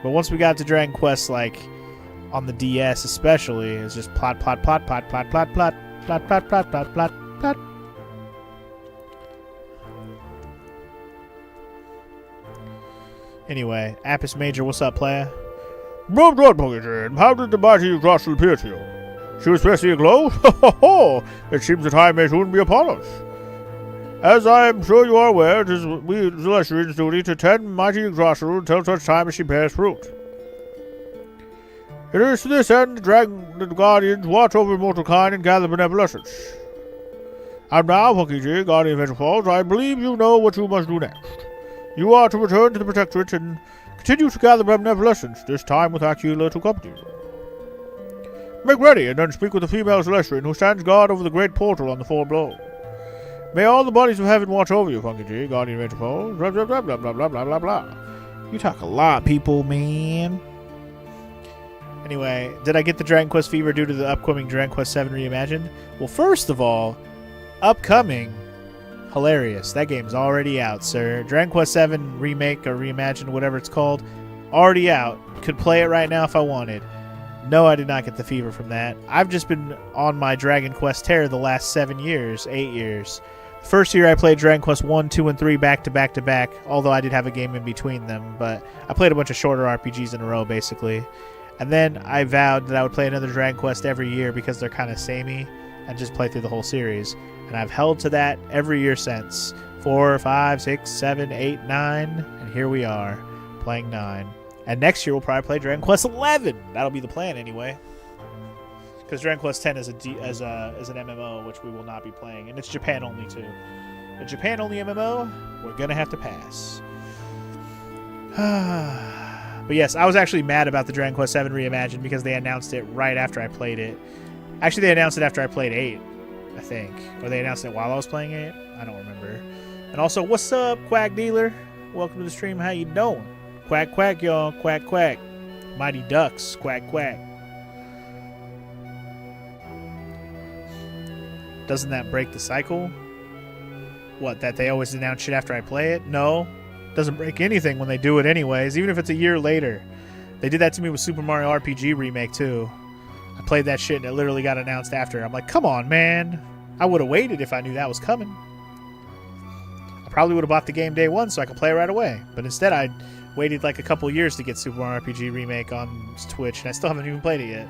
But once we got to Dragon Quest, like, on the DS especially, it's just plot, plot, plot, plot, plot, plot, plot, plot, plot, plot, plot, plot, plot. Anyway, Apis Major, what's up, playa? How did the mighty Yggdrasil appear to you? She was especially aglow? Ho ho ho! It seems the time may soon be upon us. As I am sure you are aware, it is we Celestians' duty to tend mighty Yggdrasil until such time as she bears fruit. It is to this end the Guardians watch over mortal kind and gather benevolence. And now, Funky G, Guardian of Venture Falls, I believe you know what you must do next. You are to return to the Protectorate and continue to gather benevolence, this time with Aquila to accompany you. Make ready and then speak with the female Celestian who stands guard over the great portal on the floor below. May all the bodies of heaven watch over you, Funky G, Guardian of Venture Falls. Blah, blah, blah, blah, blah, blah, blah, blah, blah. You talk a lot, people, man. Anyway, did I get the Dragon Quest fever due to the upcoming Dragon Quest VII Reimagined? Well, first of all, upcoming, hilarious. That game's already out, sir. Dragon Quest VII Remake or Reimagined, whatever it's called, already out. Could play it right now if I wanted. No, I did not get the fever from that. I've just been on my Dragon Quest tear the last 7 years, 8 years. First year I played Dragon Quest 1, 2, and 3 back to back to back, although I did have a game in between them, but I played a bunch of shorter RPGs in a row, basically. And then I vowed that I would play another Dragon Quest every year because they're kind of samey, and just play through the whole series. And I've held to that every year since. 4, 5, 6, 7, 8, 9, and here we are, playing 9. And next year we'll probably play Dragon Quest 11. That'll be the plan anyway. Because Dragon Quest 10 is an MMO, which we will not be playing, and it's Japan only too. A Japan only MMO, we're gonna have to pass. But yes, I was actually mad about the Dragon Quest VII Reimagined because they announced it right after I played it. Actually, they announced it after I played 8, I think. Or they announced it while I was playing 8. I don't remember. And also, what's up, Quack Dealer? Welcome to the stream. How you doing? Quack, quack, y'all. Quack, quack. Mighty Ducks. Quack, quack. Doesn't that break the cycle? What, that they always announce shit after I play it? No. Doesn't break anything when they do it anyways, even if it's a year later. They did that to me with Super Mario RPG Remake too. I played that shit and it literally got announced after. I'm like, come on, man. I would have waited if I knew that was coming. I probably would have bought the game day one so I could play it right away. But instead I waited like a couple years to get Super Mario RPG Remake on Twitch, and I still haven't even played it yet.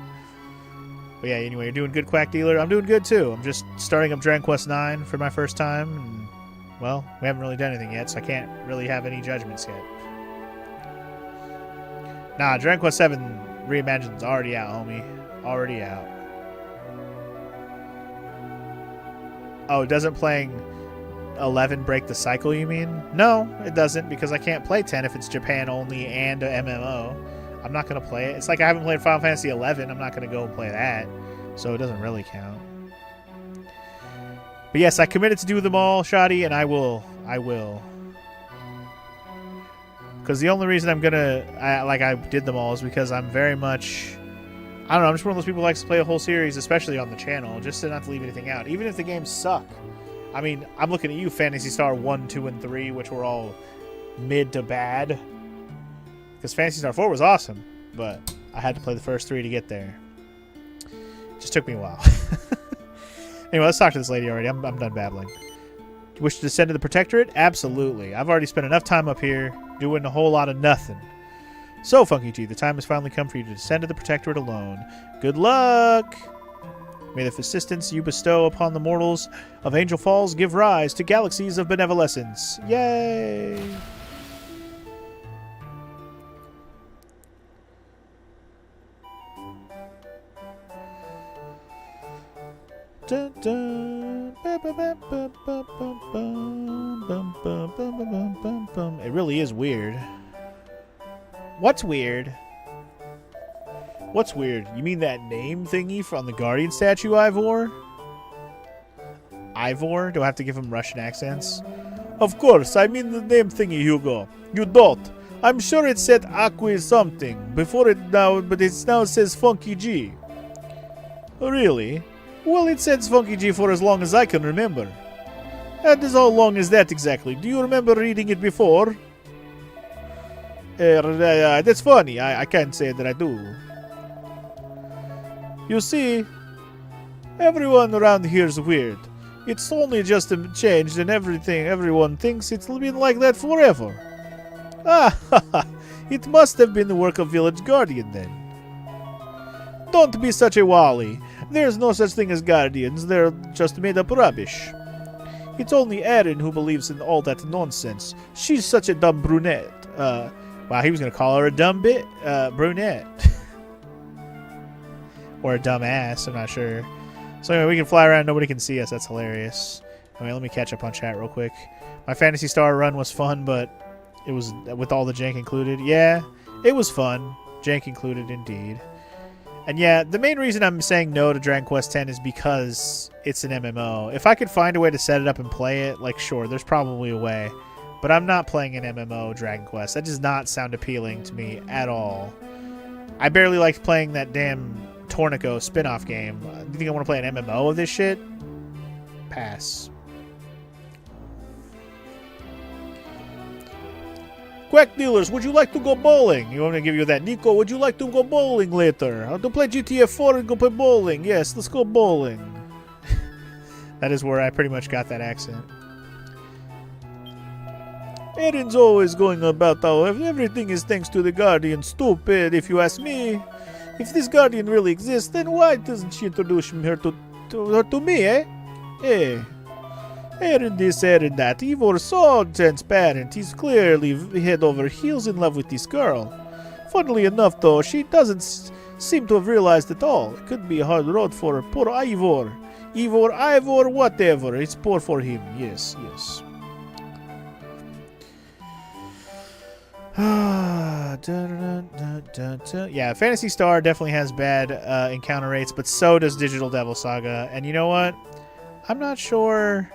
But yeah, anyway, you're doing good, Quack Dealer. I'm doing good too. I'm just starting up Dragon Quest 9 for my first time. And, well, we haven't really done anything yet, so I can't really have any judgments yet. Nah, Dragon Quest 7 Reimagined's already out, homie. Already out. Oh, doesn't playing 11 break the cycle, you mean? No, it doesn't, because I can't play 10 if it's Japan only and a MMO. I'm not going to play it. It's like I haven't played Final Fantasy 11. I'm not going to go and play that, so it doesn't really count. But yes, I committed to do them all, Shoddy, and I will. Because the only reason I'm gonna, I did them all is because I'm very much, I don't know, I'm just one of those people who likes to play a whole series, especially on the channel, just to not to leave anything out, even if the games suck. I mean, I'm looking at you, Phantasy Star 1, 2, and 3, which were all mid to bad. Because Phantasy Star 4 was awesome, but I had to play the first 3 to get there. It just took me a while. Anyway, let's talk to this lady already. I'm done babbling. You wish to descend to the Protectorate? Absolutely. I've already spent enough time up here doing a whole lot of nothing. So, Funky G, the time has finally come for you to descend to the Protectorate alone. Good luck! May the assistance you bestow upon the mortals of Angel Falls give rise to galaxies of benevolence. Yay! Dun, dun. It really is weird. What's weird? What's weird? You mean that name thingy from the Guardian statue, Ivor? Ivor? Do I have to give him Russian accents? Of course, I mean the name thingy, Hugo. You don't. I'm sure it said Aqua something before it now, but it now says Funky G. Really? Well, it says Funky G for as long as I can remember. And as how long is that exactly? Do you remember reading it before? That's funny. I can't say that I do. You see, everyone around here is weird. It's only just changed and everyone thinks it's been like that forever. Ah, it must have been the work of Village Guardian then. Don't be such a wally. There's no such thing as guardians, they're just made up rubbish. It's only Erin who believes in all that nonsense. She's such a dumb brunette. Wow, he was gonna call her a dumb brunette. Or a dumb ass, I'm not sure. So anyway, we can fly around, nobody can see us, that's hilarious. Anyway, let me catch up on chat real quick. My Phantasy Star run was fun, but it was with all the jank included. Yeah, it was fun. Jank included, indeed. And yeah, the main reason I'm saying no to Dragon Quest X is because it's an MMO. If I could find a way to set it up and play it, like, sure, there's probably a way. But I'm not playing an MMO Dragon Quest. That does not sound appealing to me at all. I barely liked playing that damn Tornico spin-off game. Do you think I want to play an MMO of this shit? Pass. Quack dealers, would you like to go bowling? You want me to give you that? Nico, would you like to go bowling later? I want to play GTA 4 and go play bowling. Yes, let's go bowling. That is where I pretty much got that accent. Erin's always going about how everything is thanks to the Guardian. Stupid, if you ask me. If this Guardian really exists, then why doesn't she introduce her to me, eh? Eh. Erin this, Erin that. Ivor so transparent. He's clearly head over heels in love with this girl. Funnily enough, though, she doesn't seem to have realized it all. It could be a hard road for poor Ivor. Ivor, whatever. It's poor for him. Yes, yes. Yeah, Phantasy Star definitely has bad encounter rates, but so does Digital Devil Saga. And you know what? I'm not sure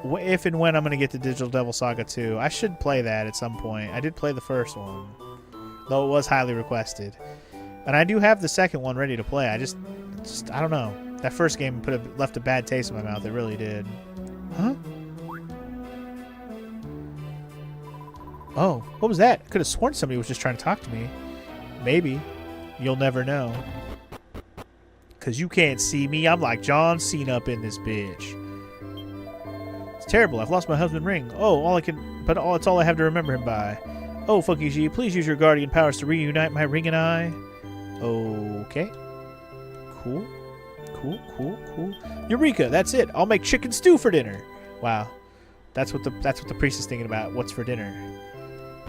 if and when I'm going to get to Digital Devil Saga 2. I should play that at some point. I did play the first one, though it was highly requested. And I do have the second one ready to play. I just I don't know. That first game left a bad taste in my mouth. It really did. Huh? Oh, what was that? I could have sworn somebody was just trying to talk to me. Maybe. You'll never know. Because you can't see me. I'm like John Cena up in this bitch. It's terrible. I've lost my husband ring. Oh, it's all I have to remember him by. Oh, Funky G, please use your guardian powers to reunite my ring and I. Okay. Cool. Eureka, that's it. I'll make chicken stew for dinner. Wow. That's what the priest is thinking about. What's for dinner?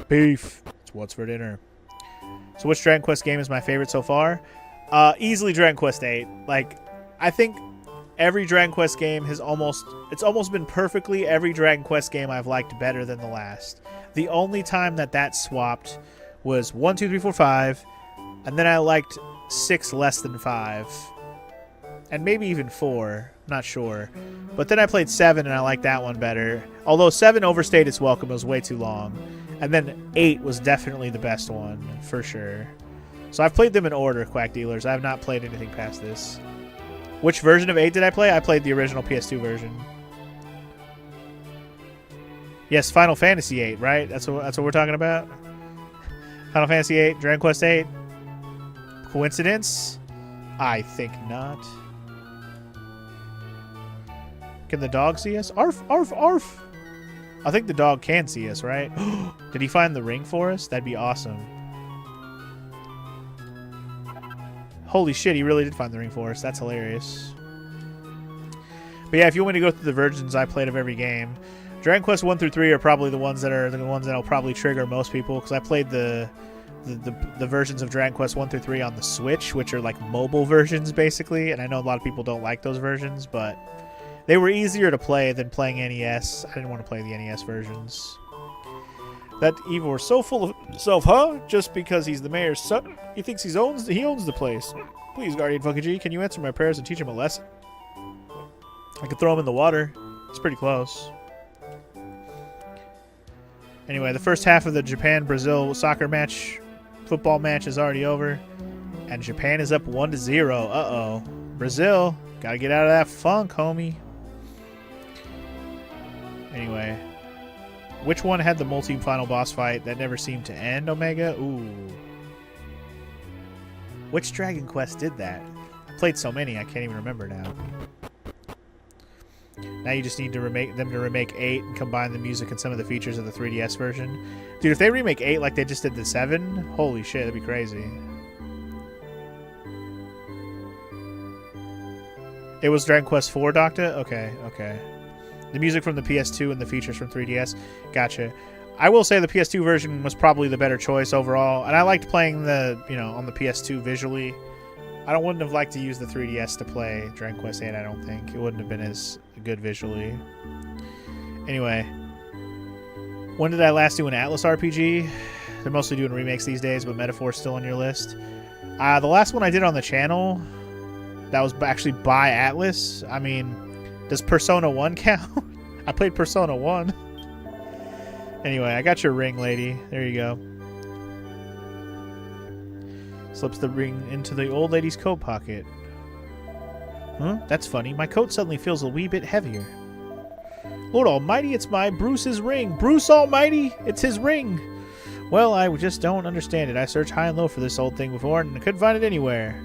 Beef. It's what's for dinner. So which Dragon Quest game is my favorite so far? Easily Dragon Quest VIII. Like, I think every Dragon Quest game has almost been perfectly every Dragon Quest game I've liked better than the last. The only time that swapped was 1, 2, 3, 4, 5, and then I liked 6 less than 5. And maybe even 4. I'm not sure. But then I played 7 and I liked that one better. Although 7 overstayed its welcome, it was way too long. And then 8 was definitely the best one, for sure. So I've played them in order, Quack Dealers. I have not played anything past this. Which version of 8 did I play? I played the original PS2 version. Yes, Final Fantasy 8, right? That's what we're talking about? Final Fantasy 8, Dragon Quest 8. Coincidence? I think not. Can the dog see us? Arf, arf, arf. I think the dog can see us, right? Did he find the ring for us? That'd be awesome. Holy shit, he really did find the ring for us. That's hilarious. But yeah, if you want me to go through the versions I played of every game, Dragon Quest 1 through 3 are probably the ones that'll probably trigger most people, because I played the versions of Dragon Quest 1 through 3 on the Switch, which are like mobile versions basically, and I know a lot of people don't like those versions, but they were easier to play than playing NES. I didn't want to play the NES versions. That Ivor so full of himself, huh? Just because he's the mayor's son, he thinks he owns the place. Please, Guardian Funky G, can you answer my prayers and teach him a lesson? I could throw him in the water. It's pretty close. Anyway, the first half of the Japan-Brazil soccer match, football match is already over. And Japan is up 1-0. Uh-oh. Brazil, gotta get out of that funk, homie. Anyway, which one had the multi-final boss fight that never seemed to end, Omega? Ooh. Which Dragon Quest did that? I played so many, I can't even remember now. Now you just need to remake 8 and combine the music and some of the features of the 3DS version. Dude, if they remake 8 like they just did the 7, holy shit, that'd be crazy. It was Dragon Quest 4, Doctor? Okay, okay. The music from the PS2 and the features from 3DS. Gotcha. I will say the PS2 version was probably the better choice overall, and I liked playing the, on the PS2 visually. I wouldn't have liked to use the 3DS to play Dragon Quest 8, I don't think. It wouldn't have been as good visually. Anyway, when did I last do an Atlas RPG? They're mostly doing remakes these days, but Metaphor's still on your list. The last one I did on the channel, that was actually by Atlas. I mean, does Persona 1 count? I played Persona 1. Anyway, I got your ring, lady. There you go. Slips the ring into the old lady's coat pocket. Huh? That's funny. My coat suddenly feels a wee bit heavier. Lord Almighty, it's my Bruce's ring. Bruce Almighty, it's his ring. Well, I just don't understand it. I searched high and low for this old thing before, and I couldn't find it anywhere.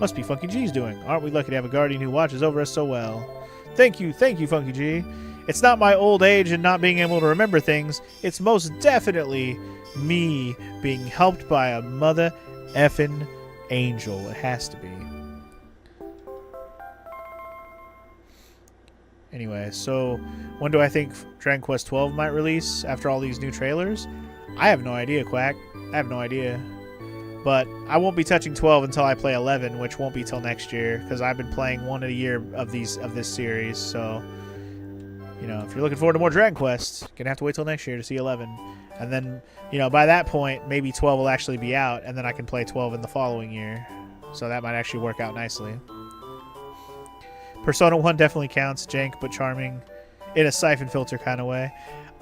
Must be Funky G's doing. Aren't we lucky to have a guardian who watches over us so well? Thank you, Funky G. It's not my old age and not being able to remember things. It's most definitely me being helped by a mother effing angel. It has to be. Anyway, so when do I think Dragon Quest 12 might release after all these new trailers? I have no idea, Quack. I have no idea. But I won't be touching 12 until I play 11, which won't be till next year, because I've been playing one a year of this series. So, if you're looking forward to more Dragon Quest, you're gonna have to wait till next year to see 11. And then, by that point, maybe 12 will actually be out, and then I can play 12 in the following year. So that might actually work out nicely. Persona 1 definitely counts, jank but charming, in a Siphon Filter kind of way.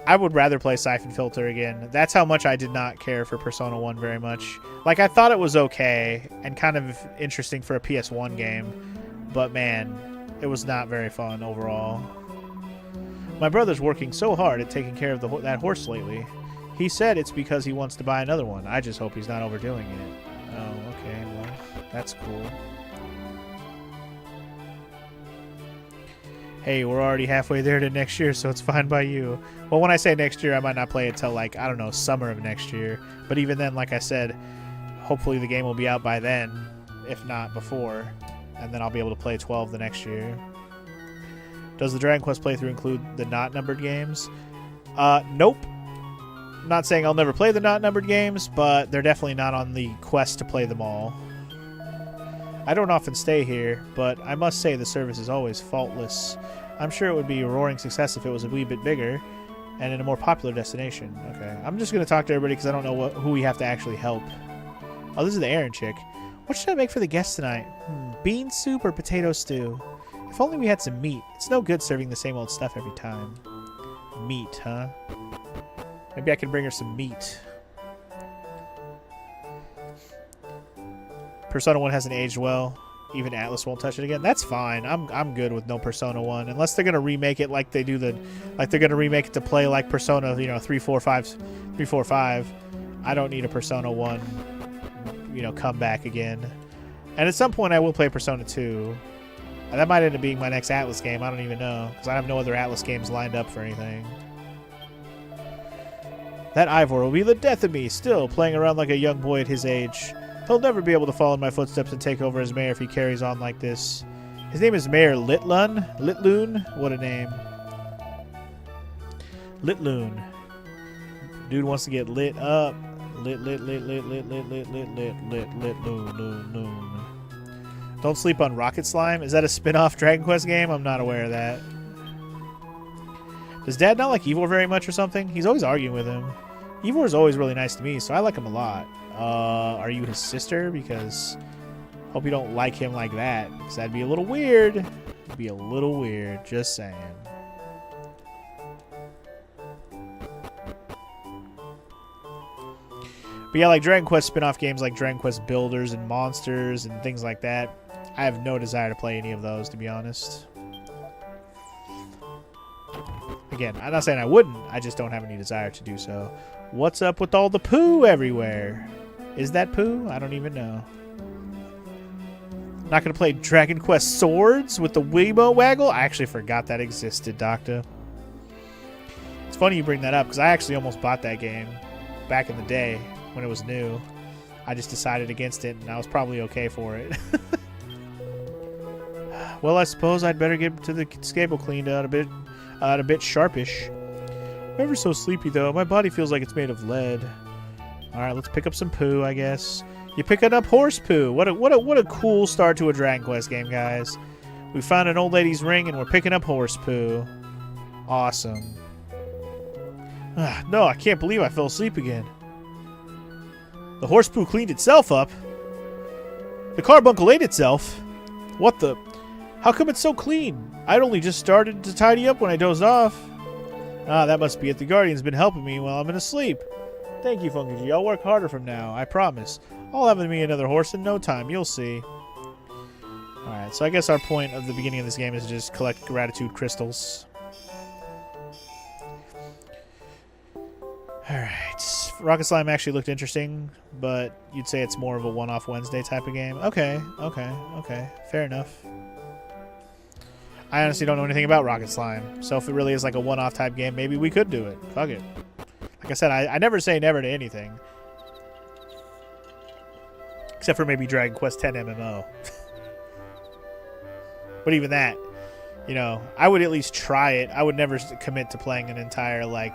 I would rather play Siphon Filter again. That's how much I did not care for Persona 1 very much. Like, I thought it was okay and kind of interesting for a PS1 game, but man, it was not very fun overall. My brother's working so hard at taking care of that horse lately. He said it's because he wants to buy another one. I just hope he's not overdoing it. Oh, okay, well, that's cool. Hey, we're already halfway there to next year, so it's fine by you. Well, when I say next year, I might not play it till, like, I don't know, summer of next year. But even then, like I said, hopefully the game will be out by then, if not before. And then I'll be able to play 12 the next year. Does the Dragon Quest playthrough include the not numbered games? Nope. I'm not saying I'll never play the not numbered games, but they're definitely not on the quest to play them all. I don't often stay here, but I must say the service is always faultless. I'm sure it would be a roaring success if it was a wee bit bigger and in a more popular destination. Okay, I'm just going to talk to everybody because I don't know who we have to actually help. Oh, this is the Aaron chick. What should I make for the guests tonight? Bean soup or potato stew? If only we had some meat. It's no good serving the same old stuff every time. Meat, huh? Maybe I can bring her some meat. Persona 1 hasn't aged well. Even Atlas won't touch it again. That's fine. I'm good with no Persona 1 unless they're gonna remake it like they do they're gonna remake it to play like Persona 345. I don't need a Persona 1 comeback again. And at some point I will play Persona 2. That might end up being my next Atlas game. I don't even know because I have no other Atlas games lined up for anything. That Ivor will be the death of me, still playing around like a young boy at his age. He'll never be able to follow in my footsteps and take over as mayor if he carries on like this. His name is Mayor Litloon? What a name. Litloon. Dude wants to get lit up. Litloon. Don't sleep on Rocket Slime? Is that a spin-off Dragon Quest game? I'm not aware of that. Does Dad not like Ivor very much or something? He's always arguing with him. Ivor is always really nice to me, so I like him a lot. Are you his sister? Because hope you don't like him like that, because that'd be a little weird. It'd be a little weird, just saying. But yeah, like Dragon Quest spin-off games like Dragon Quest Builders and Monsters and things like that, I have no desire to play any of those, to be honest. Again, I'm not saying I wouldn't, I just don't have any desire to do so. What's up with all the poo everywhere? Is that poo? I don't even know. Not gonna play Dragon Quest Swords with the Wiimote waggle? I actually forgot that existed, Doctor. It's funny you bring that up, because I actually almost bought that game back in the day when it was new. I just decided against it, and I was probably okay for it. Well, I suppose I'd better get to the stable cleaned out a bit sharpish. I'm ever so sleepy, though. My body feels like it's made of lead. Alright, let's pick up some poo, I guess. You picking up horse poo. What a cool start to a Dragon Quest game, guys. We found an old lady's ring, and we're picking up horse poo. Awesome. No, I can't believe I fell asleep again. The horse poo cleaned itself up. The carbuncle ate itself. What the... How come it's so clean? I'd only just started to tidy up when I dozed off. Ah, that must be it. The Guardian's been helping me while I'm in asleep. Thank you, Funky G. I'll work harder from now. I promise. I'll have me another horse in no time. You'll see. Alright, so I guess our point of the beginning of this game is to just collect gratitude crystals. Alright. Rocket Slime actually looked interesting, but you'd say it's more of a one-off Wednesday type of game. Okay. Fair enough. I honestly don't know anything about Rocket Slime, so if it really is like a one-off type game, maybe we could do it. Fuck it. Like I said, I never say never to anything. Except for maybe Dragon Quest X MMO. But even that, you know, I would at least try it. I would never commit to playing an entire, like,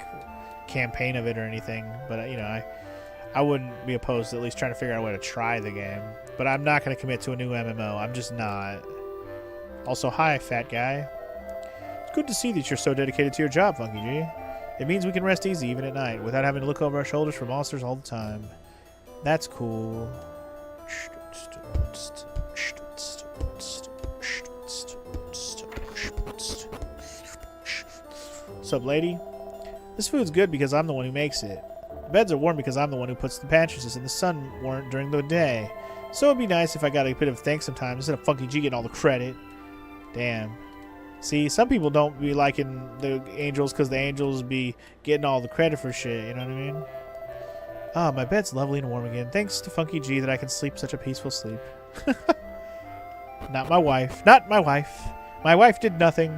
campaign of it or anything. But, you know, I wouldn't be opposed to at least trying to figure out a way to try the game. But I'm not going to commit to a new MMO. I'm just not. Also, hi, fat guy. It's good to see that you're so dedicated to your job, Funky G. It means we can rest easy even at night without having to look over our shoulders for monsters all the time. That's cool. What's up, lady? This food's good because I'm the one who makes it. The beds are warm because I'm the one who puts the mattresses in the sun warm during the day. So it'd be nice if I got a bit of thanks sometimes instead of Funky G getting all the credit. Damn. See, some people don't be liking the angels because the angels be getting all the credit for shit, you know what I mean? Ah, my bed's lovely and warm again. Thanks to Funky G that I can sleep such a peaceful sleep. Not my wife. Not my wife. My wife did nothing.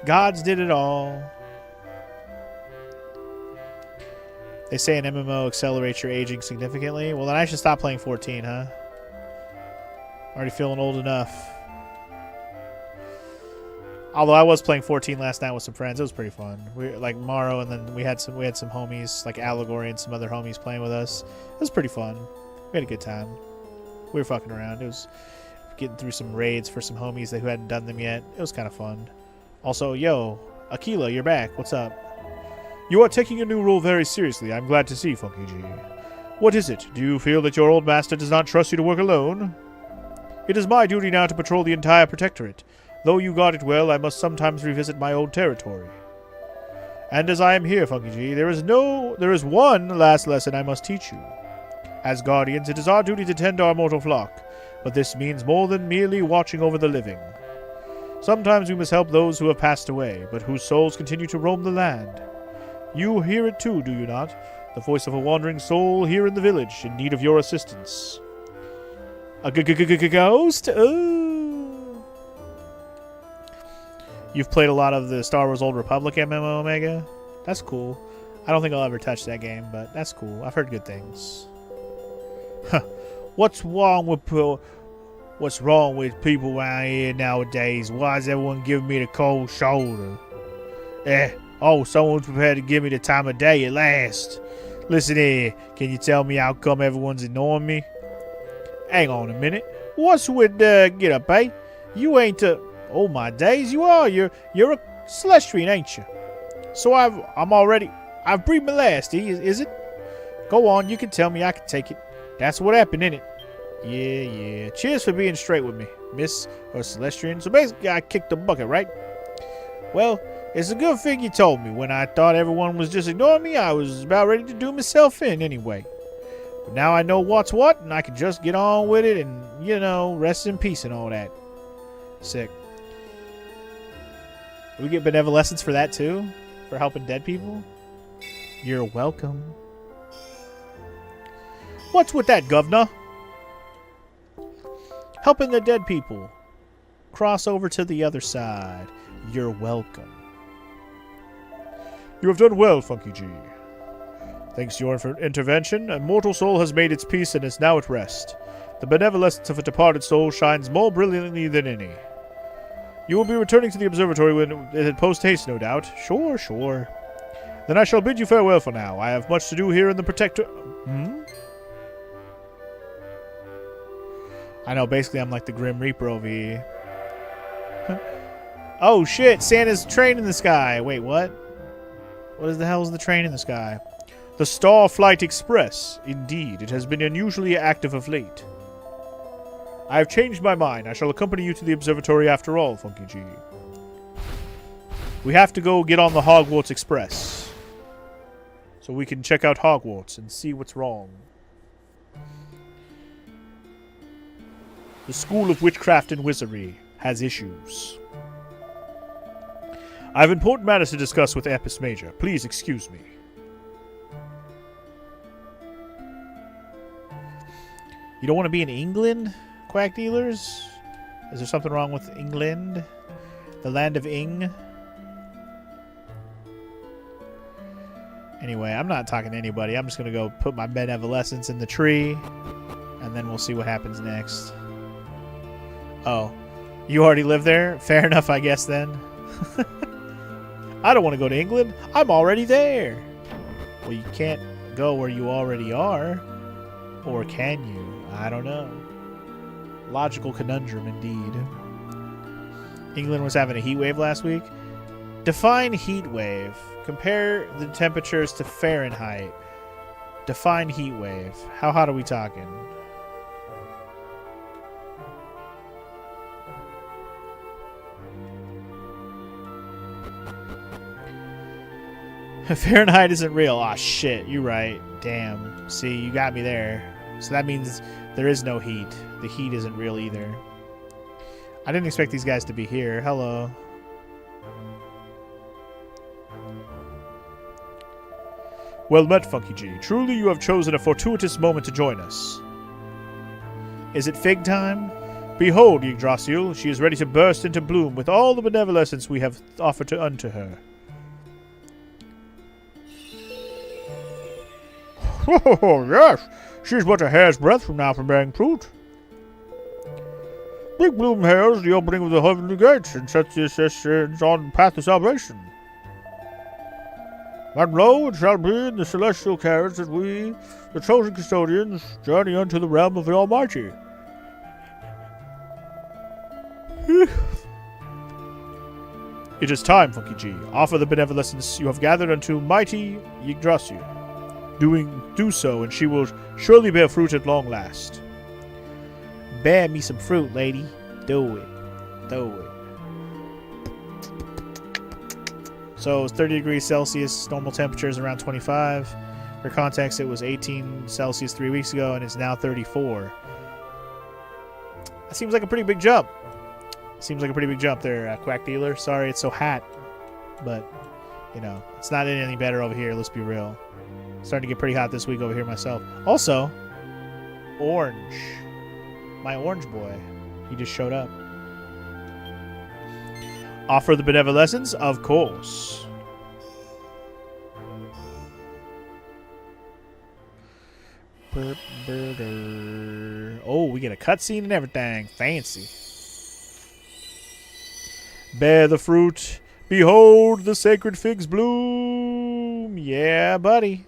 Gods did it all. They say an MMO accelerates your aging significantly. Well, then I should stop playing 14, huh? Already feeling old enough. Although I was playing 14 last night with some friends, it was pretty fun. We like Morrow, and then we had some homies like Allegory and some other homies playing with us. It was pretty fun. We had a good time. We were fucking around. It was getting through some raids for some homies who hadn't done them yet. It was kind of fun. Also, yo, Aquila, you're back. What's up? You are taking a new role very seriously. I'm glad to see, Funky G. What is it? Do you feel that your old master does not trust you to work alone? It is my duty now to patrol the entire Protectorate. Though you guard it well, I must sometimes revisit my old territory. And as I am here, Funky G, there is one last lesson I must teach you. As guardians, it is our duty to tend our mortal flock, but this means more than merely watching over the living. Sometimes we must help those who have passed away, but whose souls continue to roam the land. You hear it too, do you not? The voice of a wandering soul here in the village, in need of your assistance. A ghost? Ooh. You've played a lot of the Star Wars Old Republic MMO, Omega? That's cool. I don't think I'll ever touch that game, but that's cool. I've heard good things. Huh. What's wrong with people around here nowadays? Why is everyone giving me the cold shoulder? Oh, someone's prepared to give me the time of day at last. Listen here, can you tell me how come everyone's ignoring me? Hang on a minute. What's with, get up, eh? You ain't oh my days, you are. You're a Celestian, ain't you? So I've breathed my last, is it? Go on, you can tell me, I can take it. That's what happened, innit? Yeah. Cheers for being straight with me, Miss or Celestian. So basically, I kicked the bucket, right? Well, it's a good thing you told me. When I thought everyone was just ignoring me, I was about ready to do myself in anyway. But now I know what's what, and I can just get on with it and, you know, rest in peace and all that. Sick. Do we get benevolence for that too? For helping dead people? You're welcome. What's with that, governor? Helping the dead people. Cross over to the other side. You're welcome. You have done well, Funky G. Thanks to your intervention, a mortal soul has made its peace and is now at rest. The benevolence of a departed soul shines more brilliantly than any. You will be returning to the observatory in post-haste, no doubt. Sure, sure. Then I shall bid you farewell for now. I have much to do here in the Protector... Hmm? I know, basically I'm like the Grim Reaper over here. Oh shit, Santa's train in the sky. Wait, what? What the hell is the train in the sky? The Starflight Express. Indeed, it has been unusually active of late. I have changed my mind. I shall accompany you to the observatory after all, Funky G. We have to go get on the Hogwarts Express. So we can check out Hogwarts and see what's wrong. The School of Witchcraft and Wizardry has issues. I have important matters to discuss with Epis Major. Please excuse me. You don't want to be in England, quack dealers? Is there something wrong with England? The land of Ing? Anyway, I'm not talking to anybody. I'm just going to go put my benevolence in the tree, and then we'll see what happens next. Oh, you already live there? Fair enough, I guess, then. I don't want to go to England. I'm already there. Well, you can't go where you already are. Or can you? I don't know. Logical conundrum, indeed. England was having a heat wave last week. Define heat wave. Compare the temperatures to Fahrenheit. Define heat wave. How hot are we talking? Fahrenheit isn't real. Aw, shit. You're right. Damn. See, you got me there. So that means there is no heat. The heat isn't real either. I didn't expect these guys to be here. Hello. Well met, Funky G. Truly you have chosen a fortuitous moment to join us. Is it fig time? Behold, Yggdrasil, she is ready to burst into bloom with all the benevolence we have offered unto her. Oh, yes. She's but a hair's breadth from now from bearing fruit. Big bloom heralds the opening of the heavenly gates and sets the assassins on the path to salvation. And lo, it shall be in the celestial carriage that we, the chosen custodians, journey unto the realm of the Almighty. It is time, Funky G. Offer the benevolence you have gathered unto mighty Yggdrasil. Do so, and she will surely bear fruit at long last. Bear me some fruit, lady. Do it. Do it. So it's 30 degrees Celsius. Normal temperature is around 25. For context, it was 18 Celsius 3 weeks ago, and it's now 34. That seems like a pretty big jump. Seems like a pretty big jump there, quack dealer. Sorry it's so hot, but, you know, it's not any better over here, let's be real. Starting to get pretty hot this week over here myself. Also, Orange. My orange boy. He just showed up. Offer the benevolence? Of course. Oh, we get a cutscene and everything. Fancy. Bear the fruit. Behold the sacred figs bloom. Yeah, buddy.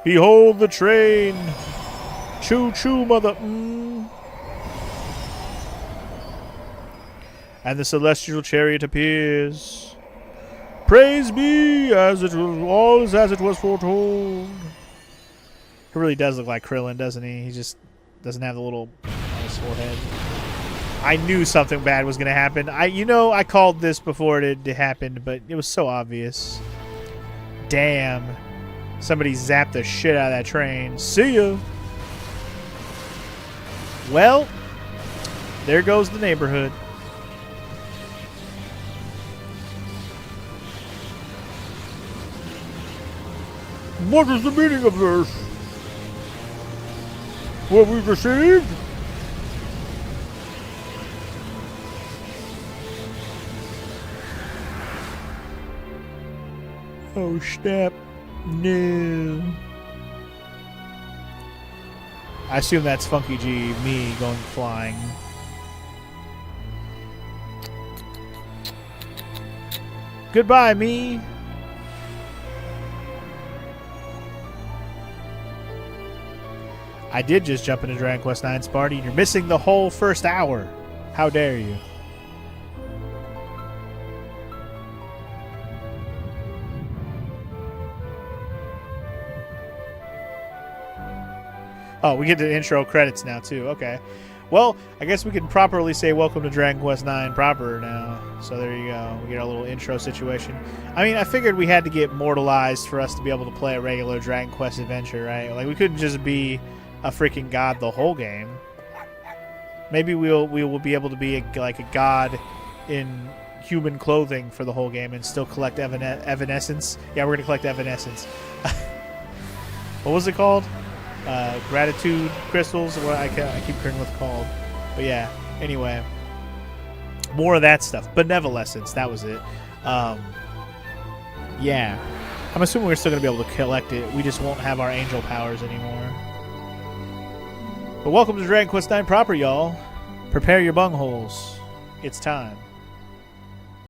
Behold the train. Choo-choo, mother. And the celestial chariot appears. Praise be, as it was all as it was foretold. He really does look like Krillin, doesn't he? He just doesn't have the little on his forehead. I knew something bad was going to happen. I called this before it happened, but it was so obvious. Damn. Somebody zapped the shit out of that train. See ya. Well, there goes the neighborhood. What is the meaning of this? What we've received? Oh, snap. No. I assume that's Funky G, me going flying. Goodbye, me. I did just jump into Dragon Quest IX's party, and you're missing the whole first hour. How dare you? Oh, we get the intro credits now, too. Okay. Well, I guess we can properly say welcome to Dragon Quest IX proper now. So there you go. We get our little intro situation. I mean, I figured we had to get mortalized for us to be able to play a regular Dragon Quest adventure, right? Like, we couldn't just be a freaking god the whole game. Maybe we will be able to be like a god in human clothing for the whole game and still collect evanescence. Yeah, we're going to collect evanescence. What was it called? Gratitude crystals. What I keep forgetting what it's called. But yeah, anyway, more of that stuff. Benevolescence, that was it. Yeah, I'm assuming we're still gonna be able to collect it. We just won't have our angel powers anymore. But welcome to Dragon Quest IX proper, y'all. Prepare your bungholes. It's time.